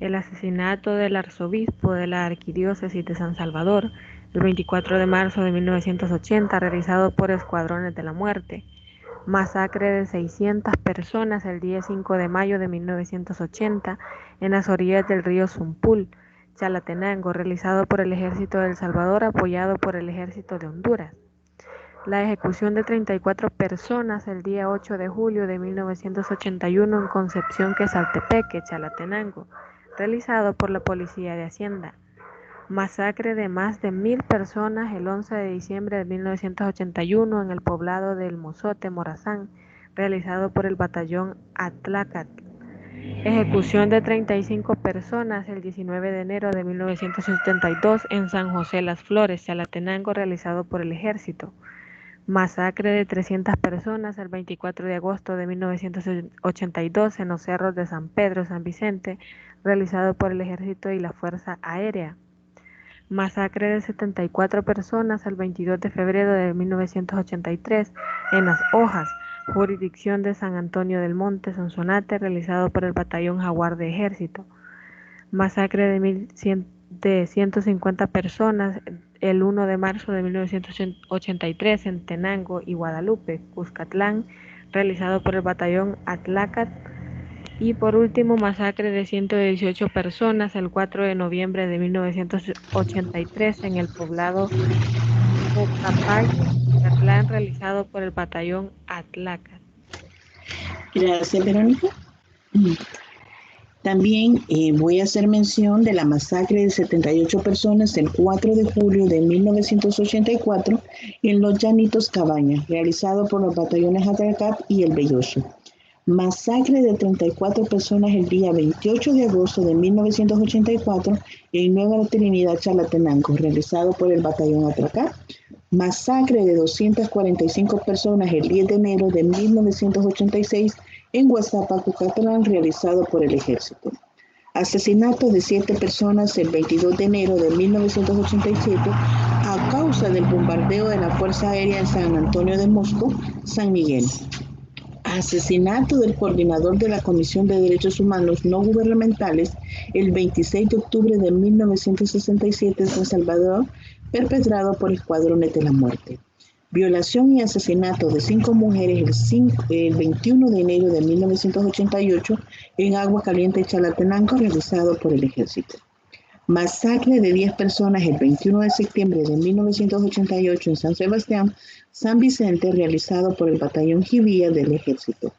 El asesinato del arzobispo de la Arquidiócesis de San Salvador el 24 de marzo de 1980, realizado por Escuadrones de la Muerte. Masacre de 600 personas el día 5 de mayo de 1980 en las orillas del río Zumpul, Chalatenango, realizado por el Ejército de El Salvador, apoyado por el Ejército de Honduras. La ejecución de 34 personas el día 8 de julio de 1981 en Concepción Quezaltepeque, Chalatenango, realizado por la Policía de Hacienda. Masacre de más de 1,000 personas el 11 de diciembre de 1981 en el poblado del Mozote, Morazán, realizado por el batallón Atlácat. Ejecución de 35 personas el 19 de enero de 1972 en San José Las Flores, Chalatenango, realizado por el Ejército. Masacre de 300 personas el 24 de agosto de 1982 en los cerros de San Pedro, San Vicente, realizado por el Ejército y la Fuerza Aérea. Masacre de 74 personas el 22 de febrero de 1983 en Las Hojas, jurisdicción de San Antonio del Monte, Sonsonate, realizado por el Batallón Jaguar de Ejército. Masacre de 150 personas el 1 de marzo de 1983 en Tenango y Guadalupe, Cuscatlán, realizado por el Batallón Atlácat. Y por último, masacre de 118 personas el 4 de noviembre de 1983 en el poblado Ocapay, Cuscatlán, realizado por el batallón Atlácat. Gracias, Verónica. También voy a hacer mención de la masacre de 78 personas el 4 de julio de 1984 en los Llanitos Cabañas, realizado por los batallones Atlácat y El Belloso. Masacre de 34 personas el día 28 de agosto de 1984 en Nueva Trinidad, Chalatenango, realizado por el batallón Atlácat. Masacre de 245 personas el 10 de enero de 1986 en Guazapa, Cuscatlán, realizado por el Ejército. Asesinato de 7 personas el 22 de enero de 1987 a causa del bombardeo de la Fuerza Aérea en San Antonio de Mosco, San Miguel. Asesinato del coordinador de la Comisión de Derechos Humanos No Gubernamentales el 26 de octubre de 1967 en San Salvador, perpetrado por Escuadrones de la Muerte. Violación y asesinato de 5 mujeres el 21 de enero de 1988 en Agua Caliente, Chalatenango, realizado por el Ejército. Masacre de 10 personas el 21 de septiembre de 1988 en San Sebastián, San Vicente, realizado por el batallón Jibía del Ejército.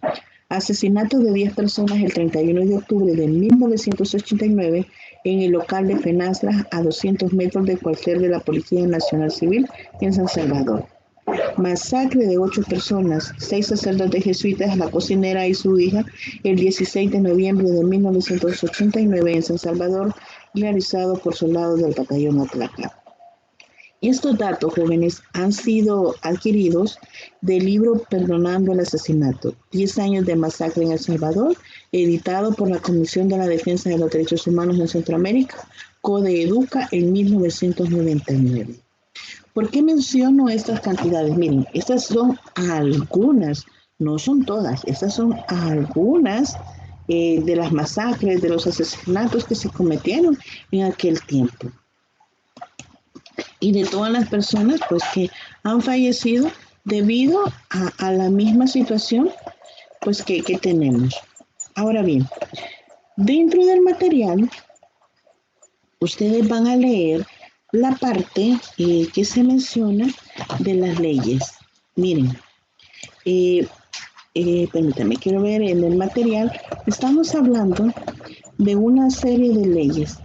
Asesinato de 10 personas el 31 de octubre de 1989 en el local de Fenasla, a 200 metros del cuartel de la Policía Nacional Civil en San Salvador. Masacre de 8 personas, 6 sacerdotes jesuitas, la cocinera y su hija, el 16 de noviembre de 1989 en San Salvador, realizado por soldados del batallón Atlácat. Estos datos, jóvenes, han sido adquiridos del libro Perdonando el Asesinato, 10 años de masacre en El Salvador, editado por la Comisión de la Defensa de los Derechos Humanos en Centroamérica, Codeeduca, en 1999. ¿Por qué menciono estas cantidades? Miren, estas son algunas, no son todas, estas son algunas de las masacres, de los asesinatos que se cometieron en aquel tiempo. Y de todas las personas pues que han fallecido debido a la misma situación pues que tenemos. Ahora bien, dentro del material ustedes van a leer la parte que se menciona de las leyes. Miren, permítanme, quiero ver en el material, estamos hablando de una serie de leyes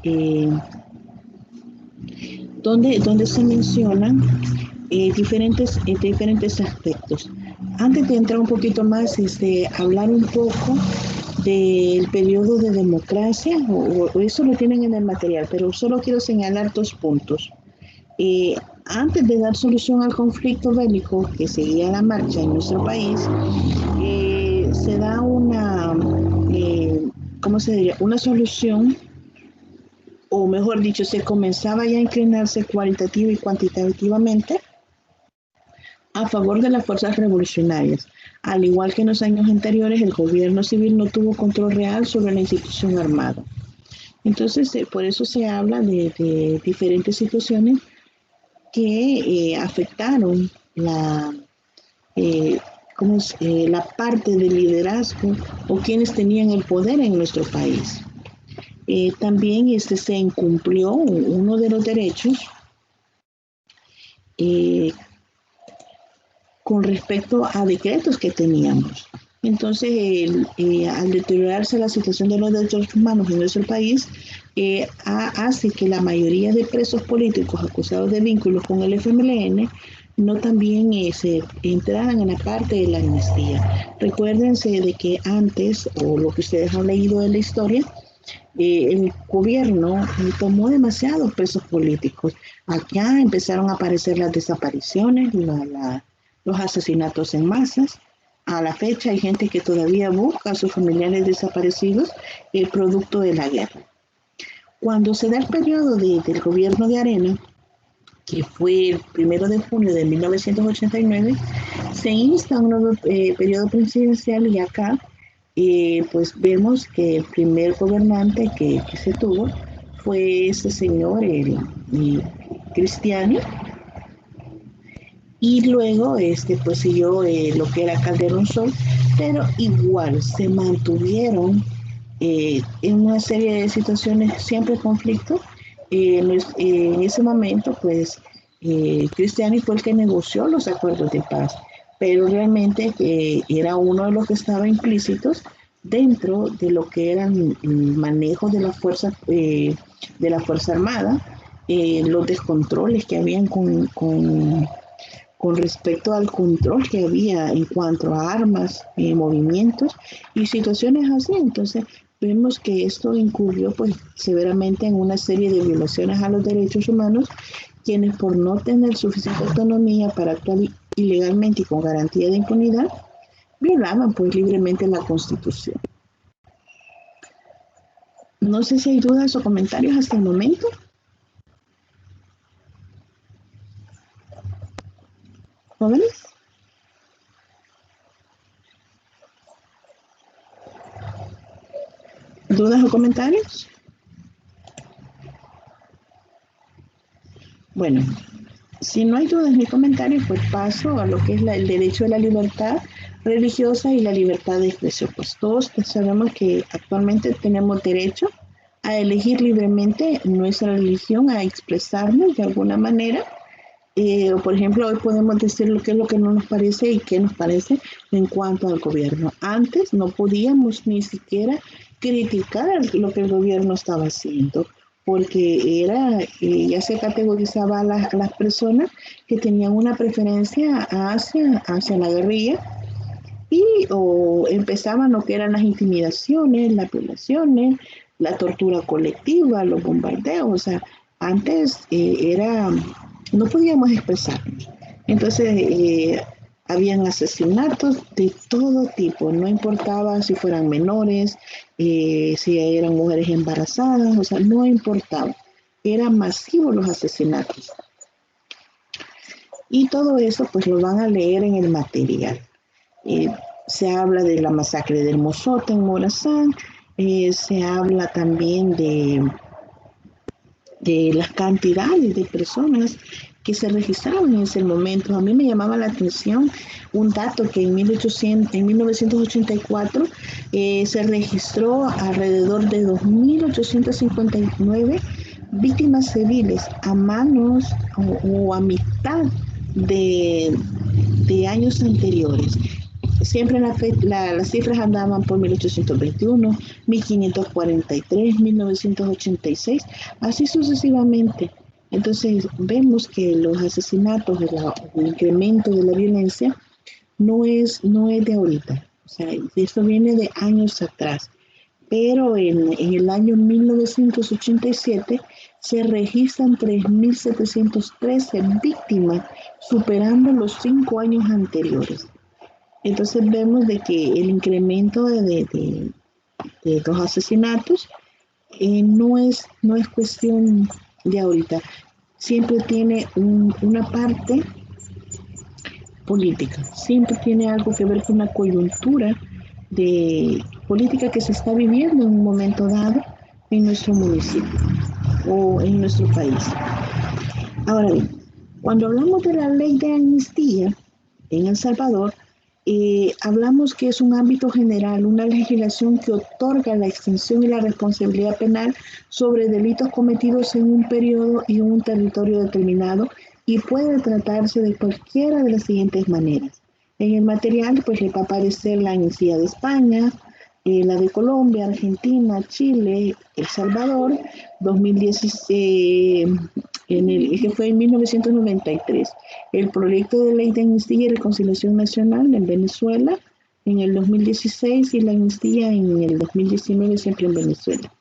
donde se mencionan diferentes aspectos. Antes de entrar un poquito más, hablar un poco del periodo de democracia, o eso lo tienen en el material, pero solo quiero señalar 2 puntos. Antes de dar solución al conflicto bélico que seguía la marcha en nuestro país, se da una, ¿cómo se diría? Una solución, o mejor dicho, se comenzaba ya a inclinarse cualitativa y cuantitativamente a favor de las fuerzas revolucionarias. Al igual que en los años anteriores, el gobierno civil no tuvo control real sobre la institución armada. Entonces, por eso se habla de diferentes situaciones que afectaron la parte del liderazgo o quienes tenían el poder en nuestro país. También se incumplió uno de los derechos con respecto a decretos que teníamos. Entonces, al deteriorarse la situación de los derechos humanos en nuestro país, hace que la mayoría de presos políticos acusados de vínculos con el FMLN no también se entraran en la parte de la amnistía. Recuérdense de que antes, o lo que ustedes han leído de la historia, el gobierno tomó demasiados presos políticos. Acá empezaron a aparecer las desapariciones, los asesinatos en masas. A la fecha hay gente que todavía busca a sus familiares desaparecidos producto de la guerra. Cuando se da el periodo del gobierno de Arena, que fue el 1 de junio de 1989, se insta un nuevo periodo presidencial y acá pues vemos que el primer gobernante que se tuvo fue ese señor, Cristiani, y luego pues siguió lo que era Calderón Sol, pero igual se mantuvieron en una serie de situaciones siempre conflictos. En ese momento pues Cristiani fue el que negoció los acuerdos de paz, pero realmente era uno de los que estaba implícitos dentro de lo que era el manejo de la fuerza armada, los descontroles que habían con respecto al control que había en cuanto a armas, movimientos y situaciones así. Entonces vemos que esto incurrió pues severamente en una serie de violaciones a los derechos humanos, quienes por no tener suficiente autonomía para actuar ilegalmente y con garantía de impunidad, violaban pues libremente la Constitución. No sé si hay dudas o comentarios hasta el momento. ¿Jóvenes? ¿Dudas o comentarios? Bueno, si no hay dudas ni comentarios, pues paso a lo que es el derecho a la libertad religiosa y la libertad de expresión. Pues todos sabemos que actualmente tenemos derecho a elegir libremente nuestra religión, a expresarnos de alguna manera. Por ejemplo, hoy podemos decir lo que es lo que no nos parece y qué nos parece en cuanto al gobierno. Antes no podíamos ni siquiera criticar lo que el gobierno estaba haciendo, porque ya se categorizaba a las personas que tenían una preferencia hacia la guerrilla, o empezaban lo que eran las intimidaciones, las violaciones, la tortura colectiva, los bombardeos. O sea, antes era no podíamos expresarnos. Entonces, habían asesinatos de todo tipo, no importaba si fueran menores, si eran mujeres embarazadas, o sea, no importaba. Eran masivos los asesinatos. Y todo eso pues lo van a leer en el material. Se habla de la masacre del Mozote en Morazán, se habla también de las cantidades de personas que se registraban en ese momento. A mí me llamaba la atención un dato que en 1984 se registró alrededor de 2.859 víctimas civiles a manos o a mitad de años anteriores. Siempre las cifras andaban por 1821, 1543, 1986, así sucesivamente. Entonces vemos que los asesinatos, el incremento de la violencia no es de ahorita, o sea, esto viene de años atrás. Pero en el año 1987 se registran 3.713 víctimas, superando los 5 años anteriores. Entonces vemos de que el incremento de los asesinatos no es cuestión de ahorita. Siempre tiene una parte política, siempre tiene algo que ver con una coyuntura de política que se está viviendo en un momento dado en nuestro municipio o en nuestro país. Ahora bien, cuando hablamos de la ley de amnistía en El Salvador, hablamos que es un ámbito general, una legislación que otorga la extensión y la responsabilidad penal sobre delitos cometidos en un periodo y en un territorio determinado y puede tratarse de cualquiera de las siguientes maneras. En el material pues le va a aparecer la amnistía de España, la de Colombia, Argentina, Chile, El Salvador, 2016, que fue en 1993. El proyecto de ley de amnistía y reconciliación nacional en Venezuela en el 2016 y la amnistía en el 2019 siempre en Venezuela.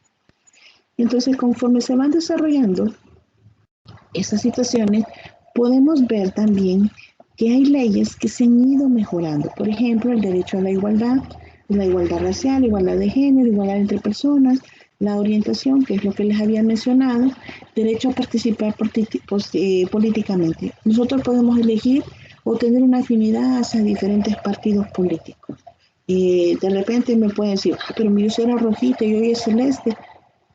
Entonces, conforme se van desarrollando estas situaciones, podemos ver también que hay leyes que se han ido mejorando. Por ejemplo, el derecho a la igualdad racial, igualdad de género, igualdad entre personas, la orientación, que es lo que les había mencionado, derecho a participar políticamente. Nosotros podemos elegir o tener una afinidad hacia diferentes partidos políticos. De repente me pueden decir, pero mi yo era rojita y hoy es celeste.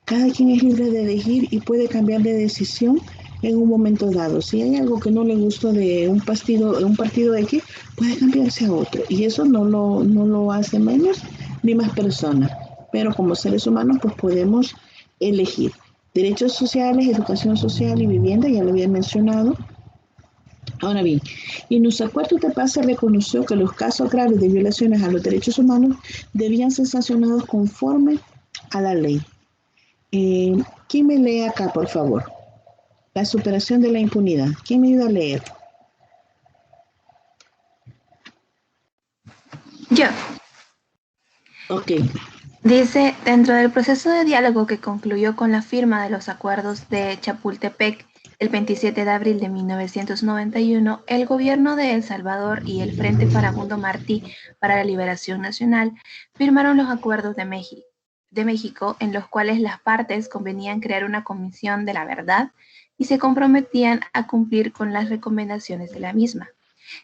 Cada quien es libre de elegir y puede cambiar de decisión en un momento dado. Si hay algo que no le gustó de un partido X, puede cambiarse a otro. Y eso no lo hace menos ni más persona. Pero como seres humanos, pues podemos elegir. Derechos sociales, educación social y vivienda, ya lo había mencionado. Ahora bien, en los acuerdos de paz se reconoció que los casos graves de violaciones a los derechos humanos debían ser sancionados conforme a la ley. ¿Quién me lee acá, por favor? La superación de la impunidad. ¿Quién me ayuda a leer? Yo. Ok. Dice, dentro del proceso de diálogo que concluyó con la firma de los acuerdos de Chapultepec el 27 de abril de 1991, el gobierno de El Salvador y el Frente Farabundo Martí para la Liberación Nacional firmaron los acuerdos de México, en los cuales las partes convenían crear una comisión de la verdad y se comprometían a cumplir con las recomendaciones de la misma.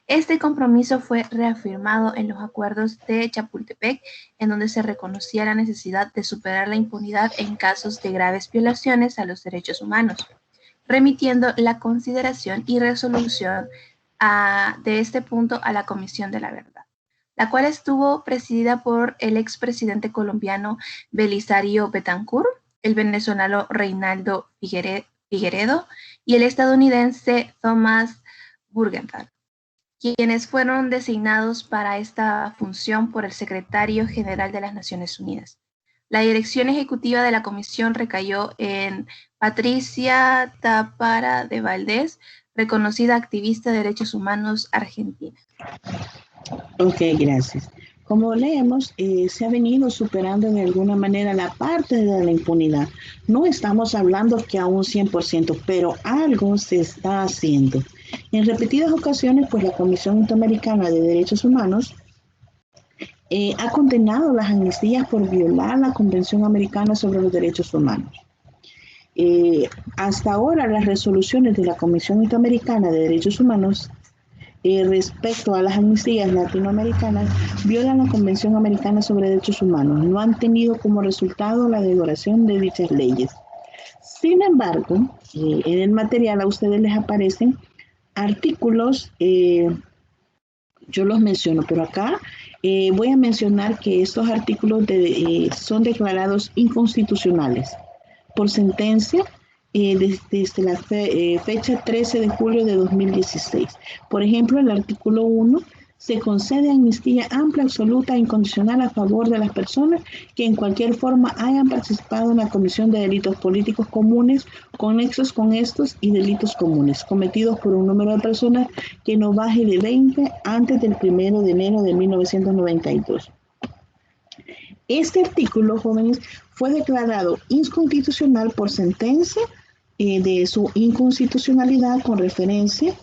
Este compromiso fue reafirmado en los acuerdos de Chapultepec, en donde se reconocía la necesidad de superar la impunidad en casos de graves violaciones a los derechos humanos, remitiendo la consideración y resolución de este punto a la Comisión de la Verdad, la cual estuvo presidida por el expresidente colombiano Belisario Betancur, el venezolano Reinaldo Figueredo y el estadounidense Thomas Burgenthal, quienes fueron designados para esta función por el Secretario General de las Naciones Unidas. La dirección ejecutiva de la comisión recayó en Patricia Tápara de Valdés, reconocida activista de derechos humanos argentina. Ok, gracias. Como leemos, se ha venido superando de alguna manera la parte de la impunidad. No estamos hablando que a un 100%, pero algo se está haciendo. En repetidas ocasiones, pues la Comisión Interamericana de Derechos Humanos ha condenado las amnistías por violar la Convención Americana sobre los Derechos Humanos. Hasta ahora, las resoluciones de la Comisión Interamericana de Derechos Humanos respecto a las amnistías latinoamericanas violan la Convención Americana sobre Derechos Humanos. No han tenido como resultado la derogación de dichas leyes. Sin embargo, en el material a ustedes les aparecen artículos, yo los menciono, pero acá voy a mencionar que estos artículos son declarados inconstitucionales por sentencia desde la fecha 13 de julio de 2016. Por ejemplo, el artículo 1 se concede amnistía amplia, absoluta e incondicional a favor de las personas que en cualquier forma hayan participado en la comisión de delitos políticos comunes, conexos con estos y delitos comunes, cometidos por un número de personas que no baje de 20 antes del 1 de enero de 1992. Este artículo, jóvenes, fue declarado inconstitucional por sentencia de su inconstitucionalidad con referencia.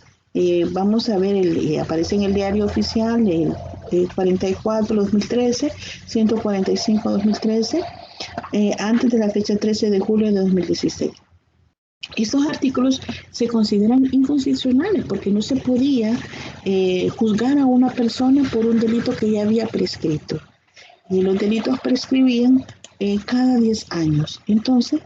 Vamos a ver, aparece en el diario oficial el 44-2013, 145-2013, antes de la fecha 13 de julio de 2016. Estos artículos se consideran inconstitucionales porque no se podía juzgar a una persona por un delito que ya había prescrito. Y los delitos prescribían cada 10 años. Entonces,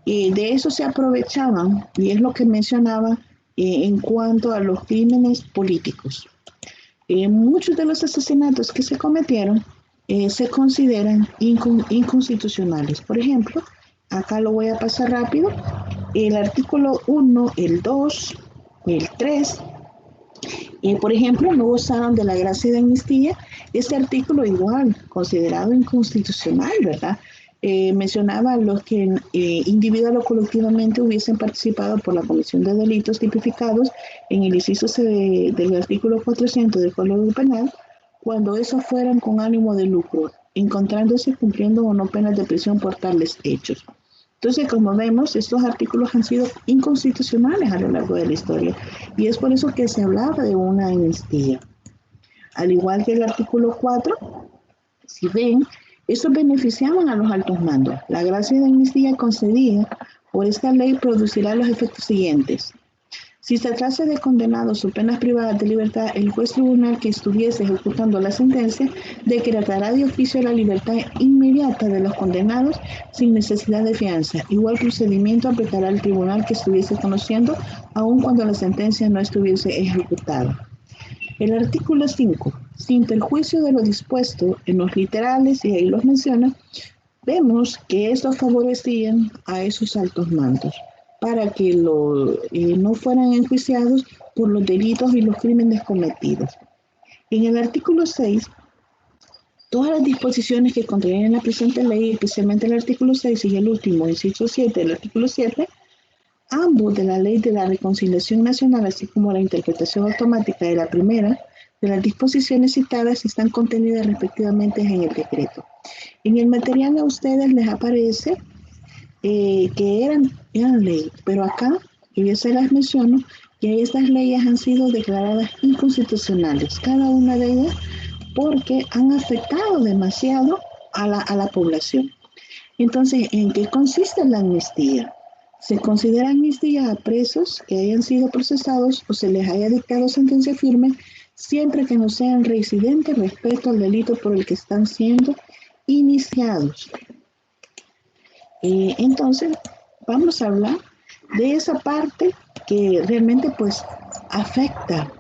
de eso se aprovechaban, y es lo que mencionaba en cuanto a los crímenes políticos. Muchos de los asesinatos que se cometieron se consideran inconstitucionales. Por ejemplo, acá lo voy a pasar rápido, el artículo 1, el 2, el 3, por ejemplo, no gozaron de la gracia de amnistía. Este artículo igual, considerado inconstitucional, ¿verdad? Mencionaba los que individual o colectivamente hubiesen participado por la comisión de delitos tipificados en el inciso C del artículo 400 del Código Penal, cuando esos fueran con ánimo de lucro, encontrándose cumpliendo o no penas de prisión por tales hechos. Entonces, como vemos, estos artículos han sido inconstitucionales a lo largo de la historia, y es por eso que se hablaba de una amnistía. Al igual que el artículo 4, si ven, estos beneficiaban a los altos mandos. La gracia de amnistía concedida por esta ley producirá los efectos siguientes. Si se tratase de condenados o penas privadas de libertad, el juez tribunal que estuviese ejecutando la sentencia decretará de oficio la libertad inmediata de los condenados sin necesidad de fianza. Igual procedimiento aplicará el tribunal que estuviese conociendo, aun cuando la sentencia no estuviese ejecutada. El artículo 5, sin perjuicio de lo dispuesto en los literales, y ahí los menciona, vemos que estos favorecían a esos altos mandos para que no fueran enjuiciados por los delitos y los crímenes cometidos. En el artículo 6, todas las disposiciones que contenían la presente ley, especialmente el artículo 6 y el último, inciso 7 del artículo 7, ambos de la Ley de la Reconciliación Nacional, así como la interpretación automática de la primera, de las disposiciones citadas están contenidas respectivamente en el decreto. En el material a ustedes les aparece que eran ley, pero acá, y yo se las menciono, que estas leyes han sido declaradas inconstitucionales, cada una de ellas, porque han afectado demasiado a la población. Entonces, ¿en qué consiste la amnistía? Se considera amnistía a presos que hayan sido procesados o se les haya dictado sentencia firme, siempre que no sean reincidentes respecto al delito por el que están siendo iniciados. Entonces, vamos a hablar de esa parte que realmente pues afecta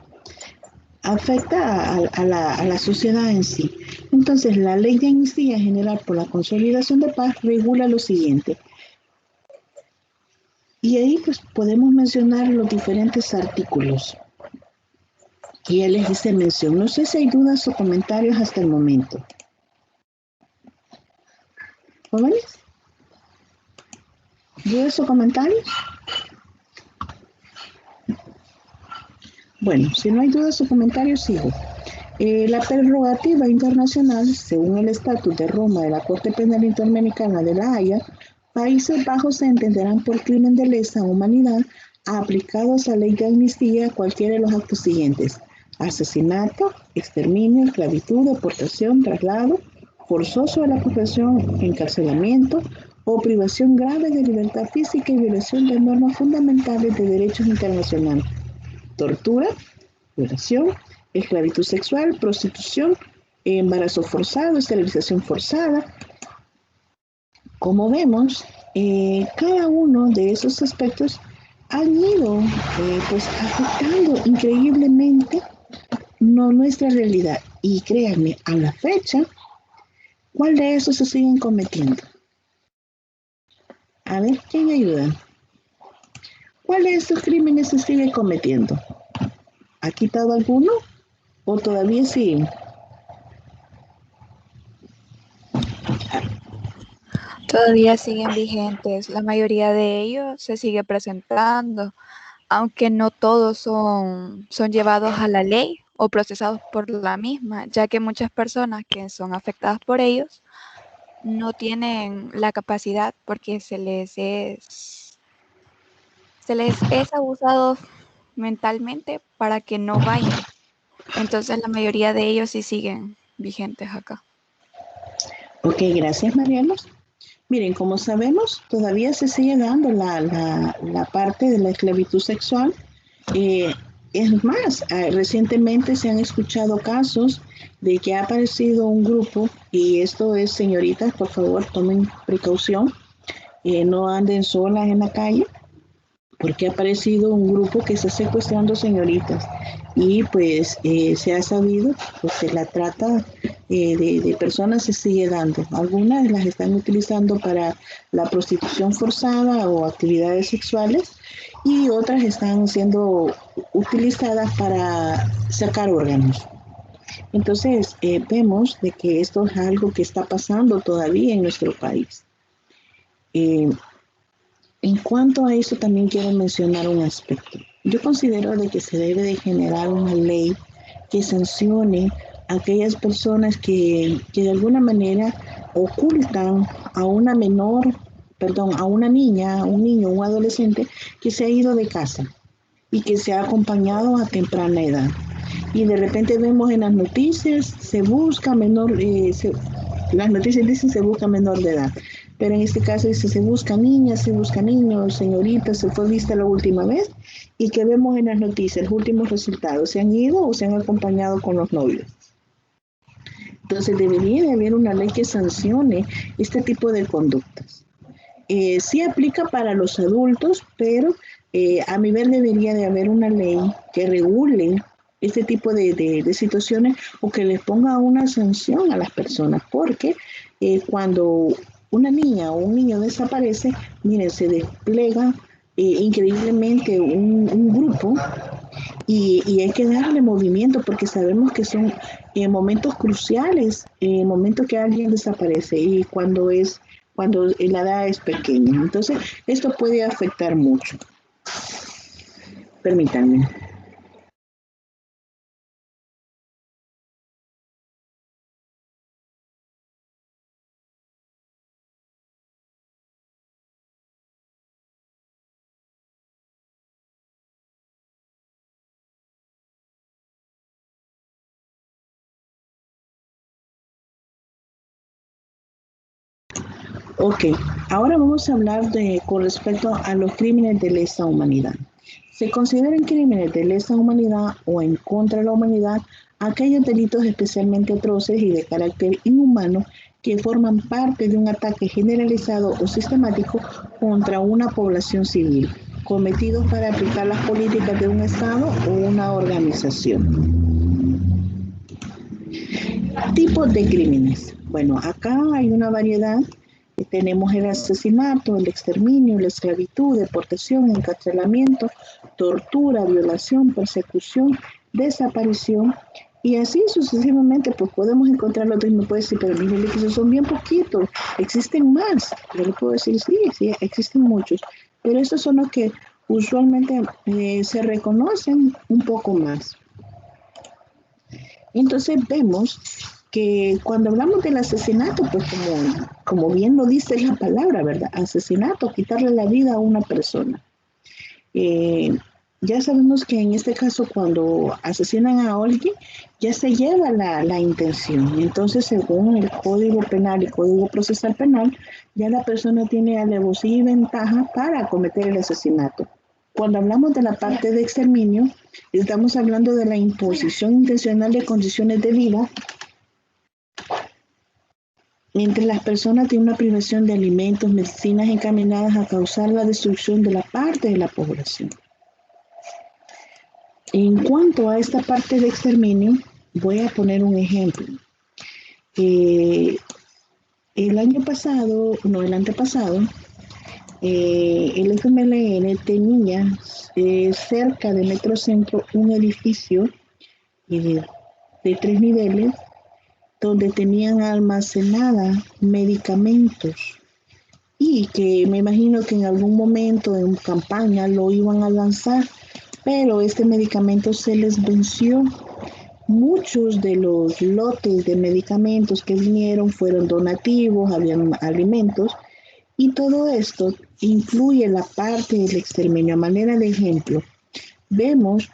a la sociedad en sí. Entonces, la Ley de Amnistía General por la Consolidación de Paz regula lo siguiente. Y ahí pues podemos mencionar los diferentes artículos que ya les hice mención. No sé si hay dudas o comentarios hasta el momento. ¿Jóvenes? ¿Dudas o comentarios? Bueno, si no hay dudas o comentarios, sigo. La prerrogativa internacional, según el Estatus de Roma de la Corte Penal Interamericana de La Haya, Países Bajos se entenderán por crimen de lesa humanidad aplicados a ley de amnistía cualquiera de los actos siguientes: asesinato, exterminio, esclavitud, deportación, traslado forzoso de la población, encarcelamiento o privación grave de libertad física y violación de normas fundamentales de derechos internacionales, tortura, violación, esclavitud sexual, prostitución, embarazo forzado, esterilización forzada. Como vemos, cada uno de esos aspectos han ido pues afectando increíblemente nuestra realidad. Y créanme, a la fecha, ¿cuál de esos se siguen cometiendo? A ver, ¿quién ayuda? ¿Cuál de estos crímenes se sigue cometiendo? ¿Ha quitado alguno o todavía siguen? Todavía siguen vigentes. La mayoría de ellos se sigue presentando, aunque no todos son llevados a la ley o procesados por la misma, ya que muchas personas que son afectadas por ellos no tienen la capacidad porque se les es abusado mentalmente para que no vayan. Entonces la mayoría de ellos sí siguen vigentes acá. Ok, gracias, Mariano. Miren, como sabemos, todavía se sigue dando la parte de la esclavitud sexual. Es más, recientemente se han escuchado casos de que ha aparecido un grupo, y esto es, señoritas, por favor, tomen precaución, no anden solas en la calle, porque ha aparecido un grupo que está secuestrando señoritas y pues se ha sabido pues, que la trata de personas se sigue dando. Algunas las están utilizando para la prostitución forzada o actividades sexuales y otras están siendo utilizadas para sacar órganos. Entonces vemos de que esto es algo que está pasando todavía en nuestro país. En cuanto a eso, también quiero mencionar un aspecto. Yo considero de que se debe de generar una ley que sancione a aquellas personas que de alguna manera ocultan a una menor, perdón, a una niña, a un niño, un adolescente que se ha ido de casa y que se ha acompañado a temprana edad. Y de repente vemos en las noticias, se busca menor, las noticias dicen se busca menor de edad. Pero en este caso dice, se busca niñas, se busca niños, señoritas, se fue vista la última vez, y que vemos en las noticias, los últimos resultados, se han ido o se han acompañado con los novios. Entonces debería de haber una ley que sancione este tipo de conductas. Sí aplica para los adultos, pero a mi ver debería de haber una ley que regule este tipo de situaciones o que les ponga una sanción a las personas, porque cuando una niña o un niño desaparece, miren, se despliega increíblemente un grupo y hay que darle movimiento porque sabemos que son momentos cruciales, momentos que alguien desaparece y cuando la edad es pequeña. Entonces, esto puede afectar mucho. Permítanme. Ok, ahora vamos a hablar con respecto a los crímenes de lesa humanidad. Se consideran crímenes de lesa humanidad o en contra de la humanidad aquellos delitos especialmente atroces y de carácter inhumano que forman parte de un ataque generalizado o sistemático contra una población civil, cometidos para aplicar las políticas de un Estado o una organización. Tipos de crímenes. Bueno, acá hay una variedad. Tenemos el asesinato, el exterminio, la esclavitud, deportación, encarcelamiento, tortura, violación, persecución, desaparición y así sucesivamente. Pues podemos encontrar otros y me puede decir, pero mire que esos son bien poquitos, existen más. Yo le puedo decir, sí, existen muchos, pero estos son los que usualmente se reconocen un poco más. Entonces vemos que cuando hablamos del asesinato, pues como bien lo dice la palabra, ¿verdad? Asesinato, quitarle la vida a una persona. Ya sabemos que en este caso cuando asesinan a alguien, ya se lleva la intención. Entonces, según el Código Penal y Código Procesal Penal, ya la persona tiene alevosía y ventaja para cometer el asesinato. Cuando hablamos de la parte de exterminio, estamos hablando de la imposición intencional de condiciones de vida mientras las personas tienen una privación de alimentos, medicinas encaminadas a causar la destrucción de la parte de la población. En cuanto a esta parte de exterminio, voy a poner un ejemplo. El antepasado, el FMLN tenía cerca de Metrocentro un edificio de 3 niveles donde tenían almacenada medicamentos y que me imagino que en algún momento en campaña lo iban a lanzar, pero este medicamento se les venció. Muchos de los lotes de medicamentos que vinieron fueron donativos, habían alimentos, y todo esto incluye la parte del exterminio. A manera de ejemplo, vemos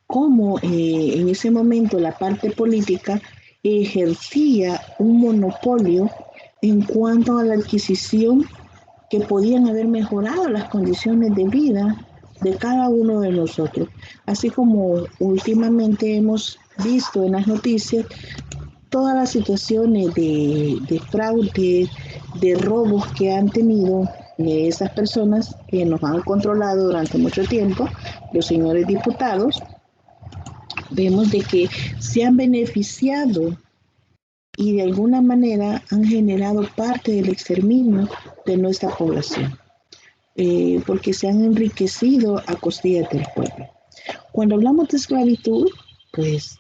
cómo en ese momento la parte política ejercía un monopolio en cuanto a la adquisición que podían haber mejorado las condiciones de vida de cada uno de nosotros. Así como últimamente hemos visto en las noticias todas las situaciones de fraude, de robos que han tenido esas personas que nos han controlado durante mucho tiempo, los señores diputados, vemos de que se han beneficiado y de alguna manera han generado parte del exterminio de nuestra población, porque se han enriquecido a costillas del pueblo. Cuando hablamos de esclavitud, pues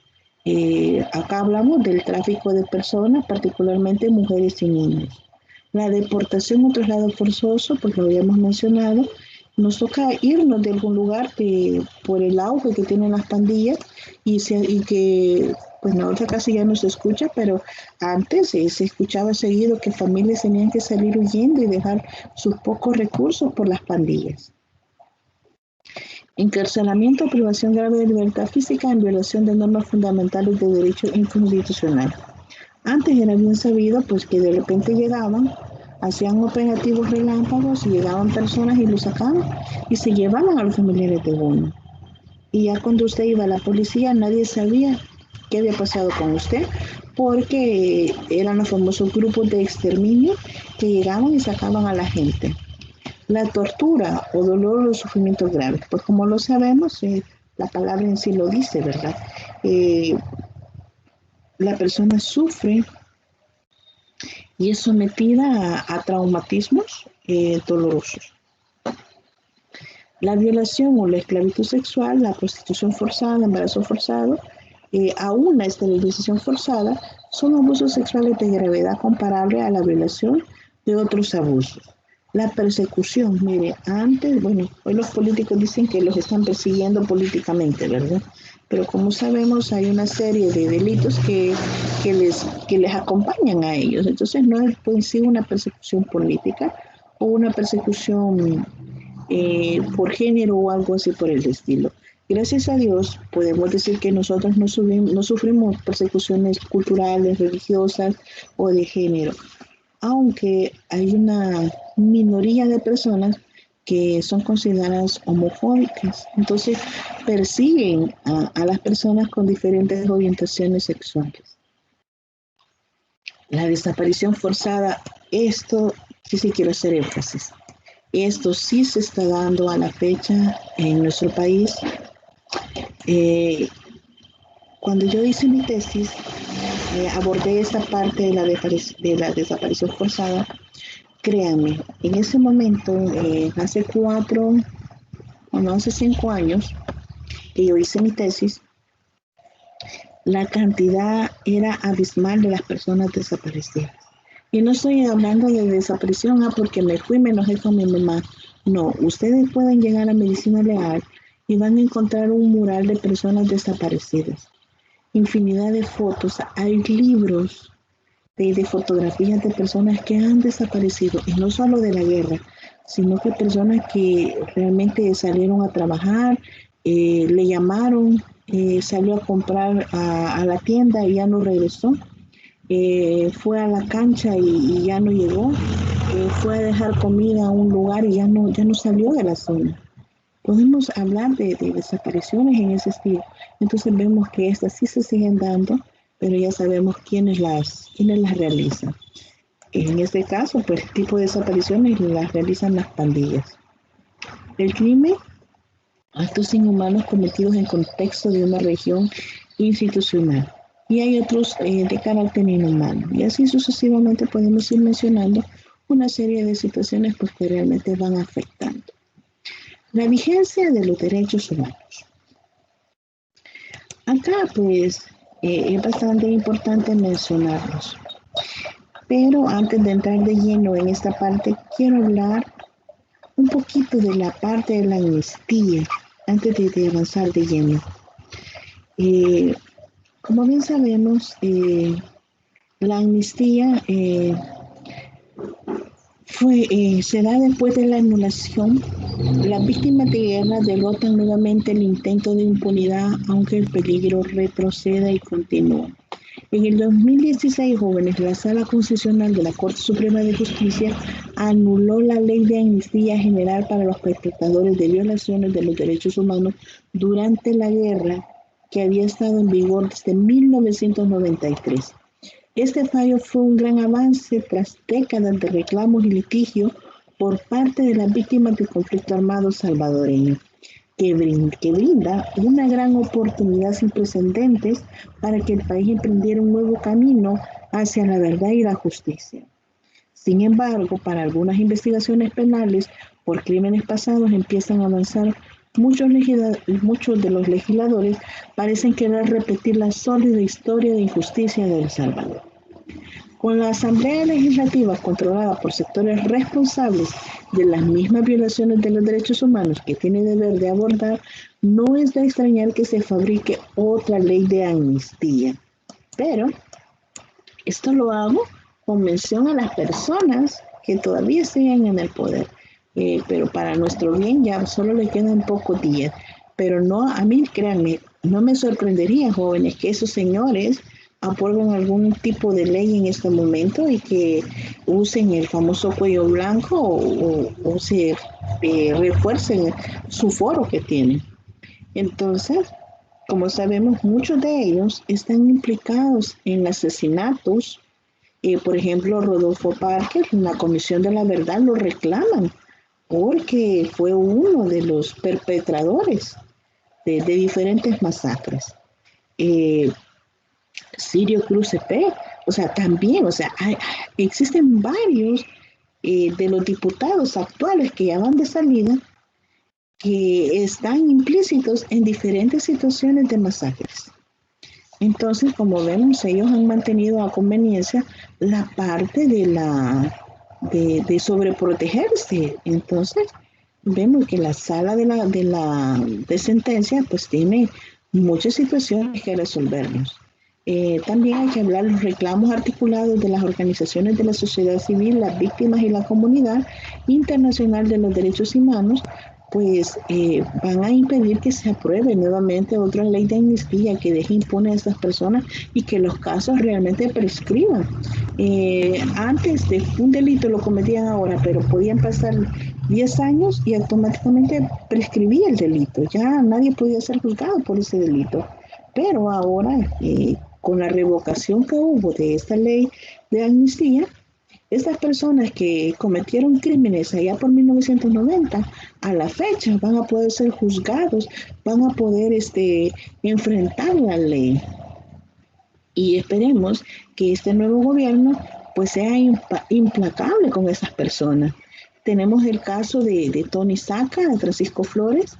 acá hablamos del tráfico de personas, particularmente mujeres y niños. La deportación o traslado forzoso, pues lo habíamos mencionado, nos toca irnos de algún lugar por el auge que tienen las pandillas y que, pues ahora casi ya no se escucha, pero antes se escuchaba seguido que familias tenían que salir huyendo y dejar sus pocos recursos por las pandillas. Encarcelamiento o privación grave de libertad física en violación de normas fundamentales de derecho inconstitucional. Antes era bien sabido pues que de repente llegaban, hacían operativos relámpagos y llegaban personas y los sacaban y se llevaban a los familiares de uno. Y ya cuando usted iba a la policía nadie sabía qué había pasado con usted porque eran los famosos grupos de exterminio que llegaban y sacaban a la gente. La tortura o dolor o sufrimientos graves, pues como lo sabemos, la palabra en sí lo dice, ¿verdad? La persona sufre y es sometida a traumatismos dolorosos. La violación o la esclavitud sexual, la prostitución forzada, el embarazo forzado, aún la esterilización forzada, son abusos sexuales de gravedad comparable a la violación de otros abusos. La persecución, mire, antes, bueno, hoy los políticos dicen que los están persiguiendo políticamente, ¿verdad? Pero como sabemos, hay una serie de delitos que les acompañan a ellos. Entonces no es en sí una persecución política o una persecución por género o algo así por el estilo. Gracias a Dios podemos decir que nosotros no sufrimos persecuciones culturales, religiosas o de género, aunque hay una minoría de personas que son consideradas homofóbicas. Entonces persiguen a las personas con diferentes orientaciones sexuales. La desaparición forzada, esto sí quiero hacer énfasis. Esto sí se está dando a la fecha en nuestro país. Cuando yo hice mi tesis, abordé esta parte de la desaparición forzada. Créanme, en ese momento, hace 5 años, que yo hice mi tesis, la cantidad era abismal de las personas desaparecidas. Y no estoy hablando de desaparición, porque me fui, me enojé con mi mamá. No, ustedes pueden llegar a Medicina Legal y van a encontrar un mural de personas desaparecidas. infinidad de fotos, hay libros de fotografías de personas que han desaparecido, y no solo de la guerra, sino que personas que realmente salieron a trabajar, le llamaron, salió a comprar a la tienda y ya no regresó, fue a la cancha y ya no llegó, fue a dejar comida a un lugar y ya no salió de la zona. Podemos hablar de desapariciones en ese estilo. Entonces vemos que estas sí se siguen dando, pero ya sabemos quiénes las realizan. En este caso, pues el tipo de desapariciones las realizan las pandillas. El crimen, actos inhumanos cometidos en contexto de una región institucional. Y hay otros de carácter inhumano. Y así sucesivamente podemos ir mencionando una serie de situaciones pues, que realmente van afectando. La vigencia de los derechos humanos. Acá pues es bastante importante mencionarlos. Pero antes de entrar de lleno en esta parte, quiero hablar un poquito de la parte de la amnistía, antes de avanzar de lleno. Como bien sabemos, la amnistía se da después de la anulación. Las víctimas de guerra derrotan nuevamente el intento de impunidad, aunque el peligro retroceda y continúa. En el 2016, jóvenes, la Sala Constitucional de la Corte Suprema de Justicia anuló la ley de amnistía general para los perpetradores de violaciones de los derechos humanos durante la guerra, que había estado en vigor desde 1993. Este fallo fue un gran avance tras décadas de reclamos y litigios por parte de las víctimas del conflicto armado salvadoreño, que brinda una gran oportunidad sin precedentes para que el país emprendiera un nuevo camino hacia la verdad y la justicia. Sin embargo, para algunas investigaciones penales por crímenes pasados empiezan a avanzar, muchos de los legisladores parecen querer repetir la sólida historia de injusticia de El Salvador. Con la Asamblea Legislativa controlada por sectores responsables de las mismas violaciones de los derechos humanos que tiene deber de abordar, no es de extrañar que se fabrique otra ley de amnistía. Pero esto lo hago con mención a las personas que todavía siguen en el poder. Pero para nuestro bien ya solo le quedan pocos días. Pero no, a mí, créanme, no me sorprendería, jóvenes, que esos señores aprueben algún tipo de ley en este momento y que usen el famoso cuello blanco o se refuercen su foro que tienen. Entonces, como sabemos, muchos de ellos están implicados en asesinatos. Por ejemplo, Rodolfo Parker, en la Comisión de la Verdad, lo reclaman porque fue uno de los perpetradores de diferentes masacres. Sirio Cruz Cepeda, también, existen varios de los diputados actuales que ya van de salida que están implícitos en diferentes situaciones de masacres. Entonces, como vemos, ellos han mantenido a conveniencia la parte de sobreprotegerse. Entonces, vemos que la sala de sentencia pues tiene muchas situaciones que resolvernos. También hay que hablar de los reclamos articulados de las organizaciones de la sociedad civil, las víctimas y la comunidad internacional de los derechos humanos, pues van a impedir que se apruebe nuevamente otra ley de amnistía que deje impune a estas personas y que los casos realmente prescriban. Antes de un delito lo cometían ahora, pero podían pasar 10 años y automáticamente prescribía el delito. Ya nadie podía ser juzgado por ese delito. Pero ahora, con la revocación que hubo de esta ley de amnistía, estas personas que cometieron crímenes allá por 1990, a la fecha van a poder ser juzgados, van a poder enfrentar la ley. Y esperemos que este nuevo gobierno pues sea implacable con esas personas. Tenemos el caso de Tony Saca, de Francisco Flores,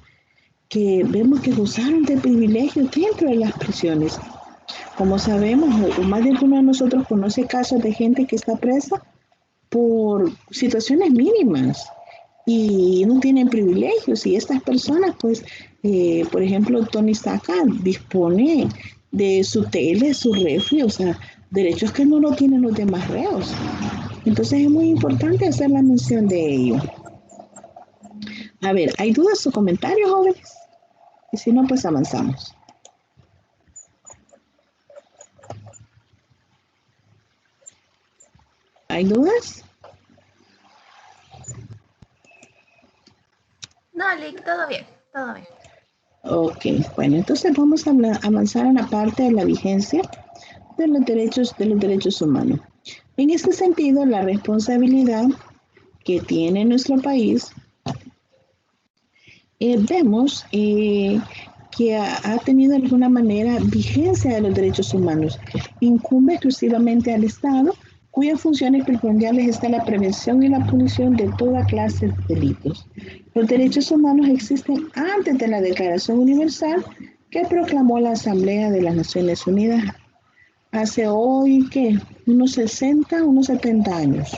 que vemos que gozaron de privilegios dentro de las prisiones. Como sabemos, o más de uno de nosotros conoce casos de gente que está presa por situaciones mínimas y no tienen privilegios, y estas personas pues por ejemplo Tony Saca dispone de su tele, su refri, o sea, derechos que no lo tienen los demás reos. Entonces es muy importante hacer la mención de ello. A ver, ¿hay dudas o comentarios, jóvenes? Y si no, pues avanzamos. ¿Hay dudas? No, Lick, todo bien, todo bien. Ok, bueno, entonces vamos a avanzar en la parte de la vigencia de los derechos humanos. En este sentido, la responsabilidad que tiene nuestro país, vemos que ha tenido de alguna manera vigencia de los derechos humanos. Incumbe exclusivamente al Estado, cuyas funciones primordiales están la prevención y la punición de toda clase de delitos. Los derechos humanos existen antes de la Declaración Universal que proclamó la Asamblea de las Naciones Unidas hace hoy, ¿qué? Unos 60, unos 70 años.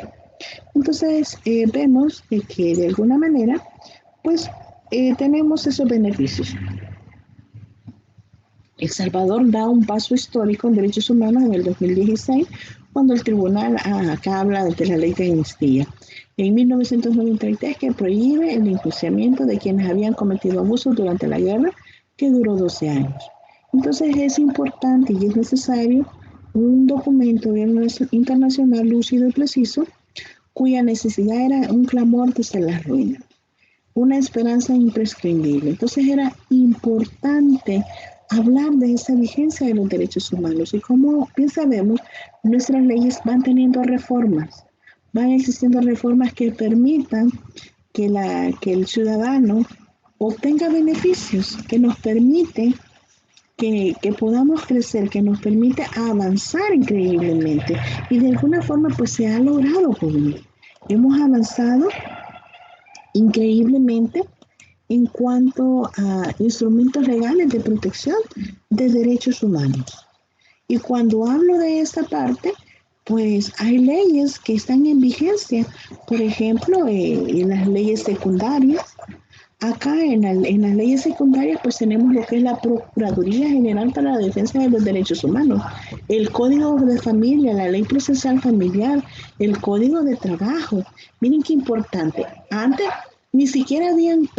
Entonces, vemos que de alguna manera, pues, tenemos esos beneficios. El Salvador da un paso histórico en derechos humanos en el 2016, cuando el tribunal acá habla de la ley de amnistía. En 1993, que prohíbe el enjuiciamiento de quienes habían cometido abusos durante la guerra, que duró 12 años. Entonces es importante y es necesario un documento internacional lúcido y preciso, cuya necesidad era un clamor desde la ruina, una esperanza imprescindible. Entonces era importante hablar de esa vigencia de los derechos humanos y como bien sabemos, nuestras leyes van teniendo reformas, van existiendo reformas que permitan que el ciudadano obtenga beneficios, que nos permite que podamos crecer, que nos permite avanzar increíblemente y de alguna forma pues se ha logrado, jóvenes. Hemos avanzado increíblemente en cuanto a instrumentos legales de protección de derechos humanos. Y cuando hablo de esta parte, pues hay leyes que están en vigencia, por ejemplo, en las leyes secundarias. Acá en las leyes secundarias pues tenemos lo que es la Procuraduría General para la Defensa de los Derechos Humanos, el Código de Familia, la Ley Procesal Familiar, el Código de Trabajo. Miren qué importante. Antes ni siquiera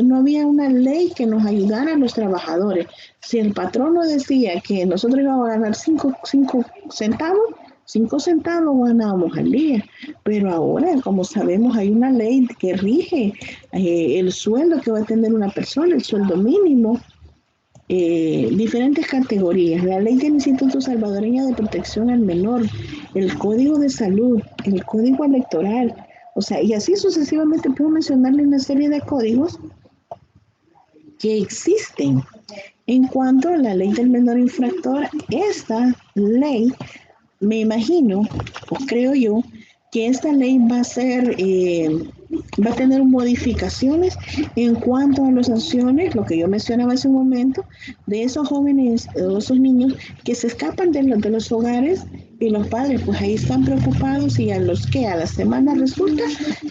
no había una ley que nos ayudara a los trabajadores. Si el patrón nos decía que nosotros íbamos a ganar 5 centavos, 5 centavos ganábamos al día, pero ahora, como sabemos, hay una ley que rige el sueldo que va a tener una persona, el sueldo mínimo, diferentes categorías, la ley del Instituto Salvadoreño de Protección al Menor, el Código de Salud, el Código Electoral, o sea, y así sucesivamente puedo mencionarle una serie de códigos que existen. En cuanto a la ley del menor infractor, esta ley, me imagino, o creo yo, que esta ley va a tener modificaciones en cuanto a las sanciones, lo que yo mencionaba hace un momento, de esos jóvenes, de esos niños que se escapan de los hogares y los padres pues ahí están preocupados y a la semana resulta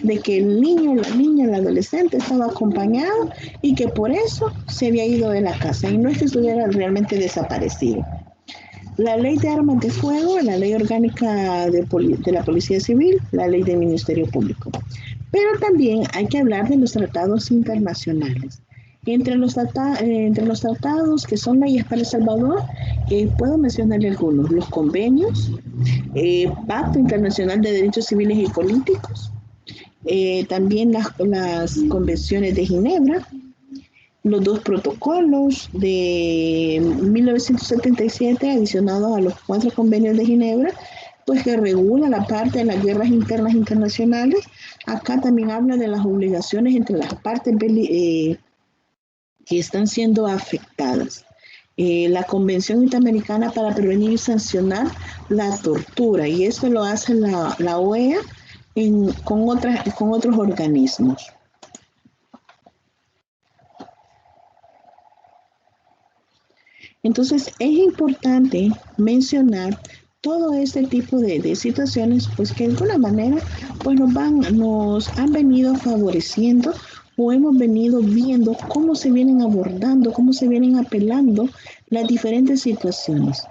de que el niño, la niña, el adolescente estaba acompañado y que por eso se había ido de la casa y no es que estuviera realmente desaparecido. La ley de armas de fuego, la ley orgánica de la Policía Civil, la ley del Ministerio Público. Pero también hay que hablar de los tratados internacionales. Entre los tratados que son leyes para El Salvador, puedo mencionarle algunos. Los convenios, Pacto Internacional de Derechos Civiles y Políticos, también las convenciones de Ginebra, los 2 protocolos de 1977 adicionados a los 4 convenios de Ginebra, pues que regula la parte de las guerras internas internacionales. Acá también habla de las obligaciones entre las partes que están siendo afectadas. La Convención Interamericana para Prevenir y Sancionar la Tortura, y esto lo hace la OEA con otros organismos. Entonces es importante mencionar todo este tipo de situaciones, pues que de alguna manera pues nos han venido favoreciendo o hemos venido viendo cómo se vienen abordando, cómo se vienen apelando las diferentes situaciones.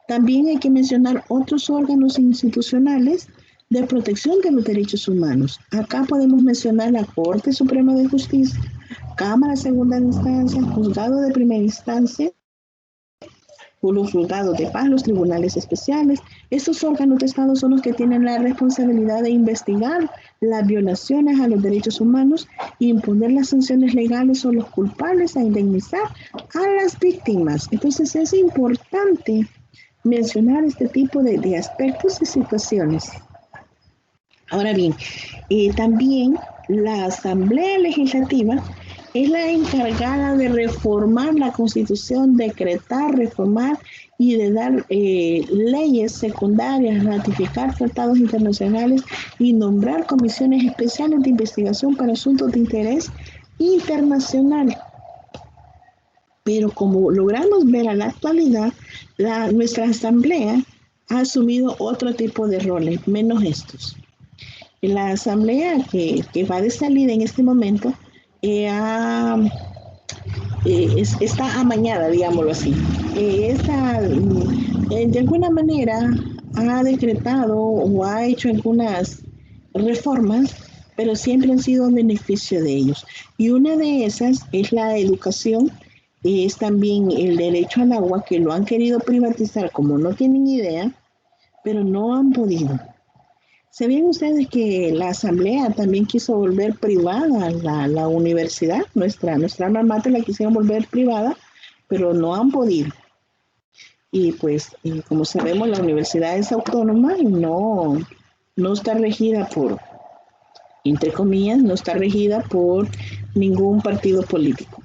También hay que mencionar otros órganos institucionales de protección de los derechos humanos. Acá podemos mencionar la Corte Suprema de Justicia, Cámara de Segunda Instancia, Juzgado de Primera Instancia, los juzgados de paz, los tribunales especiales. Estos órganos de Estado son los que tienen la responsabilidad de investigar las violaciones a los derechos humanos e imponer las sanciones legales a los culpables, a indemnizar a las víctimas. Entonces es importante mencionar este tipo de aspectos y situaciones. Ahora bien, también la Asamblea Legislativa es la encargada de reformar la Constitución, decretar, reformar y de dar leyes secundarias, ratificar tratados internacionales y nombrar comisiones especiales de investigación para asuntos de interés internacional. Pero como logramos ver a la actualidad, nuestra Asamblea ha asumido otro tipo de roles, menos estos. La Asamblea que va de salida en este momento está amañada, digámoslo así. De alguna manera ha decretado o ha hecho algunas reformas, pero siempre han sido en beneficio de ellos. Y una de esas es la educación, es también el derecho al agua, que lo han querido privatizar como no tienen idea, pero no han podido. ¿Sabían ustedes que la Asamblea también quiso volver privada la universidad? Nuestra alma mater la quisieron volver privada, pero no han podido. Y pues, como sabemos, la universidad es autónoma y no está regida por, entre comillas, no está regida por ningún partido político.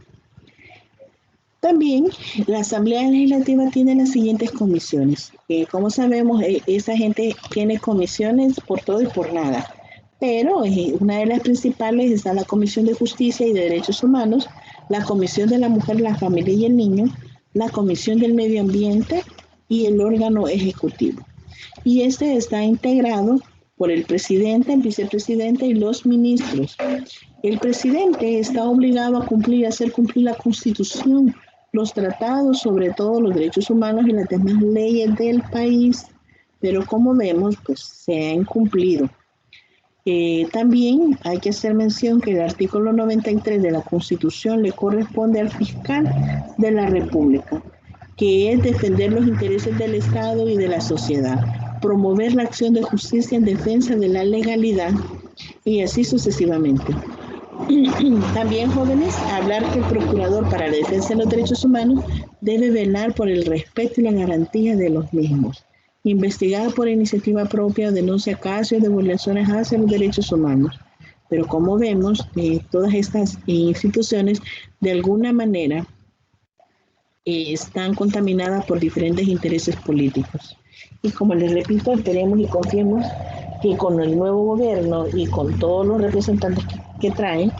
También la Asamblea Legislativa tiene las siguientes comisiones. Como sabemos, esa gente tiene comisiones por todo y por nada. Pero una de las principales está la Comisión de Justicia y de Derechos Humanos, la Comisión de la Mujer, la Familia y el Niño, la Comisión del Medio Ambiente y el órgano ejecutivo. Y este está integrado por el presidente, el vicepresidente y los ministros. El presidente está obligado a hacer cumplir la Constitución, los tratados, sobre todo los derechos humanos y las demás leyes del país, pero como vemos, pues se han incumplido. También hay que hacer mención que el artículo 93 de la Constitución le corresponde al fiscal de la República, que es defender los intereses del Estado y de la sociedad, promover la acción de justicia en defensa de la legalidad y así sucesivamente. También, jóvenes, hablar que el procurador para la defensa de los derechos humanos debe velar por el respeto y la garantía de los mismos, investigar por iniciativa propia o denuncia casos de violaciones hacia los derechos humanos. Pero como vemos, todas estas instituciones de alguna manera están contaminadas por diferentes intereses políticos. Y como les repito, esperemos y confiemos que con el nuevo gobierno y con todos los representantes que traen,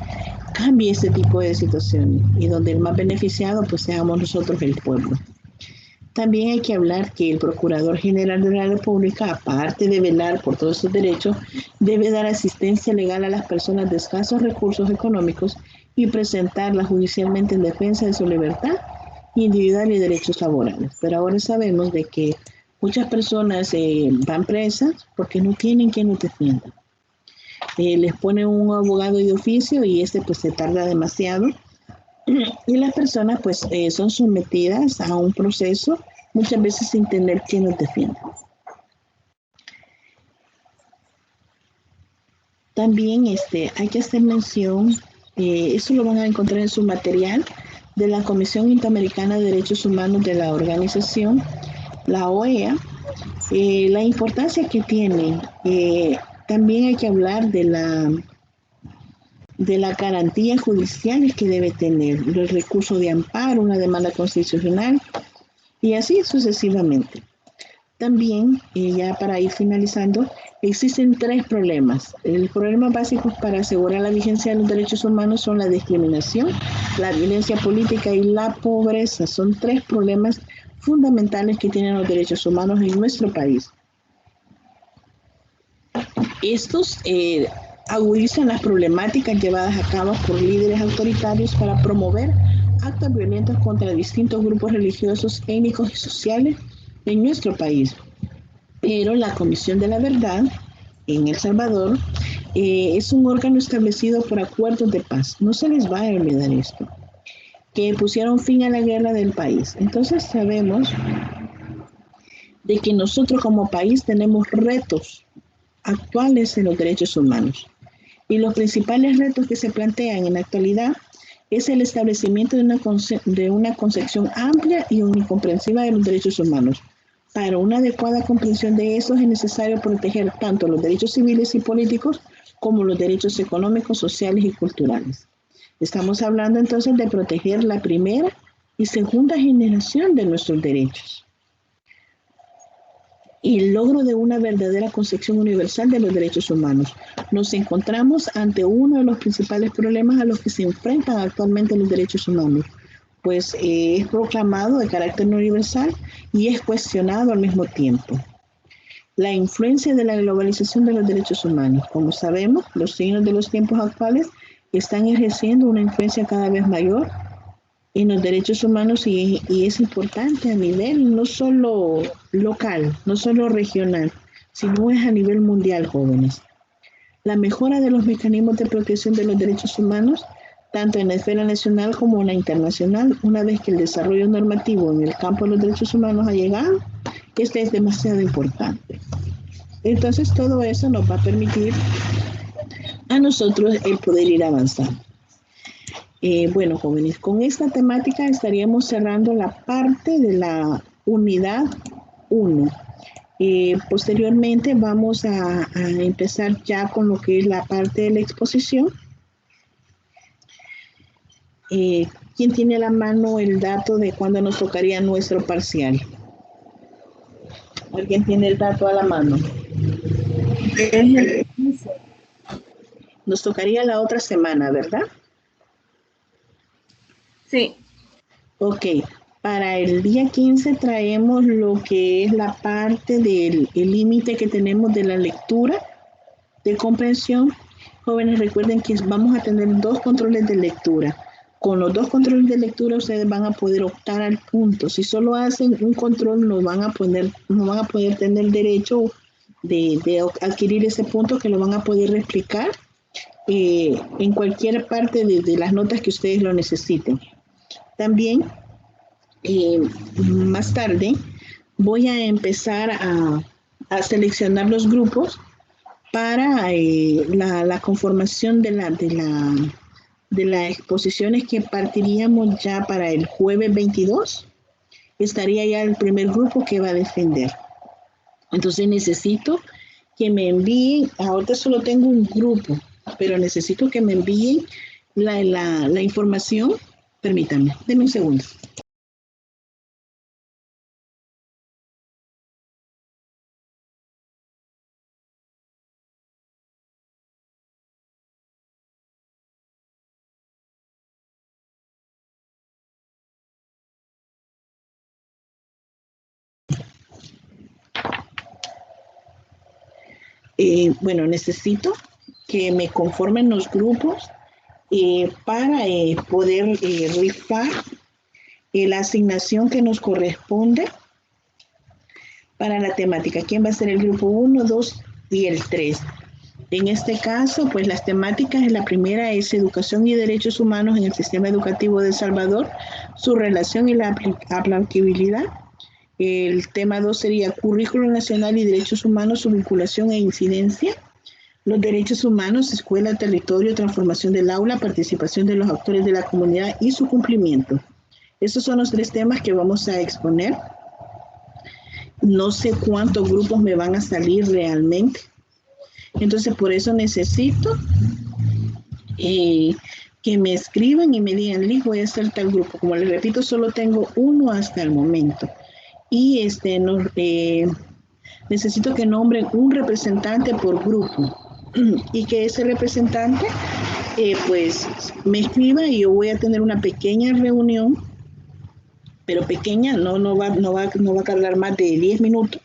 cambie este tipo de situaciones y donde el más beneficiado pues seamos nosotros, el pueblo. También hay que hablar que el Procurador General de la República, aparte de velar por todos sus derechos, debe dar asistencia legal a las personas de escasos recursos económicos y presentarla judicialmente en defensa de su libertad individual y derechos laborales. Pero ahora sabemos de que muchas personas van presas porque no tienen quien los defienda. Les pone un abogado de oficio y pues se tarda demasiado. Y las personas pues son sometidas a un proceso muchas veces sin tener quien los defienda. También hay que hacer mención, eso lo van a encontrar en su material, de la Comisión Interamericana de Derechos Humanos de la organización, la OEA, la importancia que tiene. También hay que hablar de la garantía judicial que debe tener, el recurso de amparo, una demanda constitucional y así sucesivamente. También, ya para ir finalizando, existen 3 problemas. El problema básico para asegurar la vigencia de los derechos humanos son la discriminación, la violencia política y la pobreza. Son 3 problemas fundamentales que tienen los derechos humanos en nuestro país. Estos agudizan las problemáticas llevadas a cabo por líderes autoritarios para promover actos violentos contra distintos grupos religiosos, étnicos y sociales en nuestro país. Pero la Comisión de la Verdad en El Salvador es un órgano establecido por acuerdos de paz. No se les va a olvidar esto, que pusieron fin a la guerra del país. Entonces sabemos de que nosotros como país tenemos retos actuales en los derechos humanos. Y los principales retos que se plantean en la actualidad es el establecimiento de una concepción amplia y omnicomprensiva de los derechos humanos. Para una adecuada comprensión de estos es necesario proteger tanto los derechos civiles y políticos como los derechos económicos, sociales y culturales. Estamos hablando entonces de proteger la primera y segunda generación de nuestros derechos y el logro de una verdadera concepción universal de los derechos humanos. Nos encontramos ante uno de los principales problemas a los que se enfrentan actualmente los derechos humanos, pues es proclamado de carácter universal y es cuestionado al mismo tiempo. La influencia de la globalización de los derechos humanos. Como sabemos, los signos de los tiempos actuales están ejerciendo una influencia cada vez mayor en los derechos humanos y es importante a nivel no solo local, no solo regional, sino es a nivel mundial, jóvenes. La mejora de los mecanismos de protección de los derechos humanos, tanto en la esfera nacional como en la internacional, una vez que el desarrollo normativo en el campo de los derechos humanos ha llegado, este es demasiado importante. Entonces todo eso nos va a permitir a nosotros el poder ir avanzando. Bueno, jóvenes, con esta temática estaríamos cerrando la parte de la unidad 1. Posteriormente vamos a empezar ya con lo que es la parte de la exposición. ¿Quién tiene a la mano el dato de cuándo nos tocaría nuestro parcial? ¿Alguien tiene el dato a la mano? Nos tocaría la otra semana, ¿verdad? Sí. Ok, para el día 15 traemos lo que es la parte del límite que tenemos de la lectura, de comprensión. Jóvenes, recuerden que vamos a tener 2 controles de lectura. Con los 2 controles de lectura ustedes van a poder optar al punto. Si solo hacen un control no van a poder tener derecho de adquirir ese punto, que lo van a poder replicar en cualquier parte de las notas que ustedes lo necesiten. También, más tarde, voy a empezar a seleccionar los grupos para la conformación de las exposiciones que partiríamos ya para el jueves 22. Estaría ya el primer grupo que va a defender. Entonces necesito que me envíen, ahorita solo tengo un grupo, pero necesito que me envíen la información. Permítanme, denme un segundo. Bueno, necesito que me conformen los grupos para poder rifar la asignación que nos corresponde para la temática. ¿Quién va a ser el grupo 1, 2 y el 3? En este caso, pues las temáticas, la primera es educación y derechos humanos en el sistema educativo de El Salvador, su relación y la aplicabilidad. El tema 2 sería currículo nacional y derechos humanos, su vinculación e incidencia. Los derechos humanos, escuela, territorio, transformación del aula, participación de los actores de la comunidad y su cumplimiento. Estos son los 3 temas que vamos a exponer. No sé cuántos grupos me van a salir realmente. Entonces, por eso necesito que me escriban y me digan, Liz, voy a hacer tal grupo. Como les repito, solo tengo uno hasta el momento. Y necesito que nombren un representante por grupo. Y que ese representante pues me escriba y yo voy a tener una pequeña reunión, pero pequeña, no va a tardar más de 10 minutos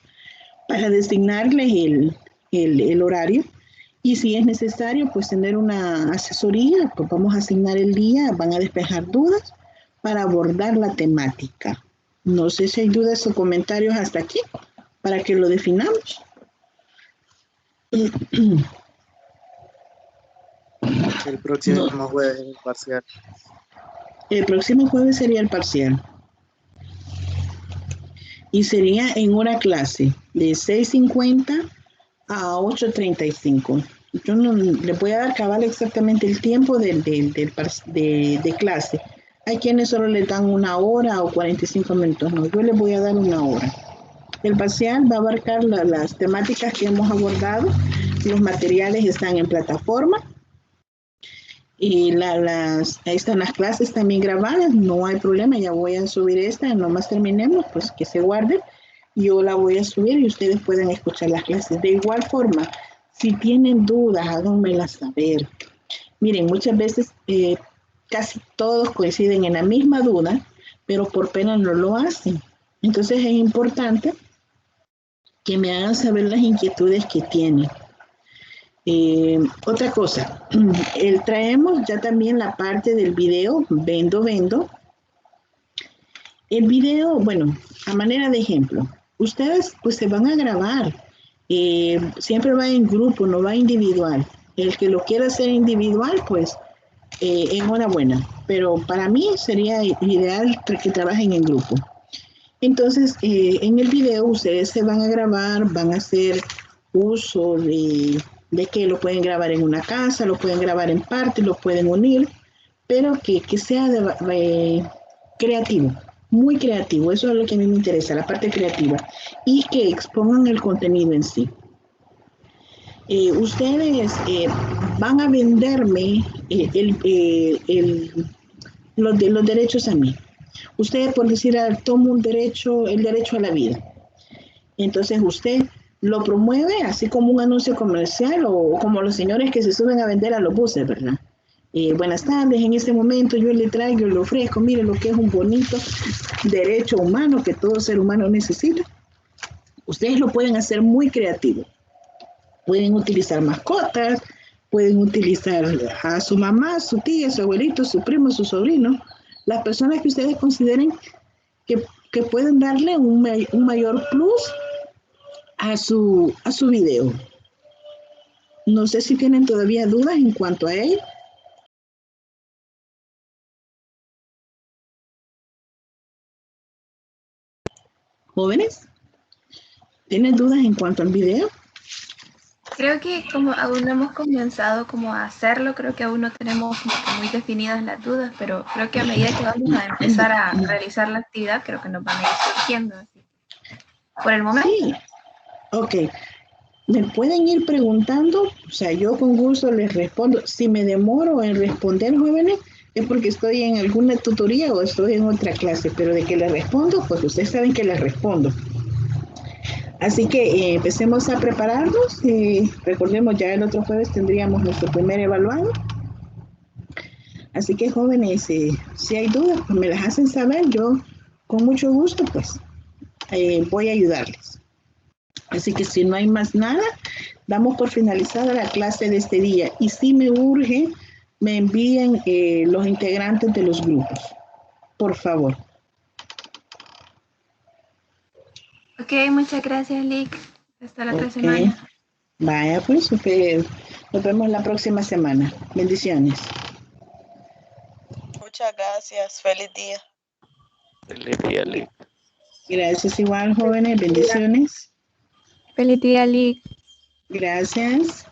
para designarles el horario Y si es necesario, pues tener una asesoría, pues vamos a asignar el día, van a despejar dudas para abordar la temática. No sé si hay dudas o comentarios hasta aquí, para que lo definamos. El próximo jueves es el parcial. El próximo jueves sería el parcial. Y sería en una clase de 6:50 a 8:35. Yo no le voy a dar cabal exactamente el tiempo de clase. Hay quienes solo le dan 1 hora o 45 minutos. No, yo les voy a dar 1 hora. El parcial va a abarcar las temáticas que hemos abordado. Los materiales están en plataforma. Y ahí están las clases también grabadas. No hay problema, ya voy a subir esta. Nomás terminemos, pues que se guarde. Yo la voy a subir y ustedes pueden escuchar las clases. De igual forma, si tienen dudas, háganmelas saber. Miren, muchas veces casi todos coinciden en la misma duda, pero por pena no lo hacen. Entonces es importante que me hagan saber las inquietudes que tienen. Otra cosa, traemos ya también la parte del video, vendo. El video, bueno, a manera de ejemplo, ustedes pues se van a grabar, siempre va en grupo, no va individual. El que lo quiera hacer individual, pues enhorabuena, pero para mí sería ideal que trabajen en grupo. Entonces, en el video ustedes se van a grabar, van a hacer uso de que lo pueden grabar en una casa, lo pueden grabar en parte, lo pueden unir, pero que sea creativo, muy creativo. Eso es lo que a mí me interesa, la parte creativa, y que expongan el contenido en sí. Ustedes van a venderme los derechos a mí. Usted, por decir, toma el derecho a la vida. Entonces usted lo promueve así como un anuncio comercial o como los señores que se suben a vender a los buses, ¿verdad? Buenas tardes, en este momento yo le traigo, le ofrezco, mire lo que es un bonito derecho humano que todo ser humano necesita. Ustedes lo pueden hacer muy creativo. Pueden utilizar mascotas, pueden utilizar a su mamá, su tía, su abuelito, su primo, su sobrino, las personas que ustedes consideren que pueden darle un mayor plus a su video. No sé si tienen todavía dudas en cuanto a ello. Jóvenes, ¿tienen dudas en cuanto al video? Creo que como aún no hemos comenzado como a hacerlo, creo que aún no tenemos muy definidas las dudas, pero creo que a medida que vamos a empezar a realizar la actividad, creo que nos van a ir surgiendo. Así. Por el momento. Sí, ok. Me pueden ir preguntando, o sea, yo con gusto les respondo. Si me demoro en responder, jóvenes, es porque estoy en alguna tutoría o estoy en otra clase, pero de que les respondo, pues ustedes saben que les respondo. Así que empecemos a prepararnos. Recordemos, ya el otro jueves tendríamos nuestro primer evaluado. Así que, jóvenes, si hay dudas, pues me las hacen saber. Yo, con mucho gusto, pues, voy a ayudarles. Así que si no hay más nada, damos por finalizada la clase de este día. Y si me urge, me envíen los integrantes de los grupos. Por favor. Ok, muchas gracias, Lick. Hasta la otra semana. Vaya, pues, nos vemos la próxima semana. Bendiciones. Muchas gracias. Feliz día. Feliz día, Lick. Gracias igual, jóvenes. Bendiciones. Feliz día, Lick. Gracias.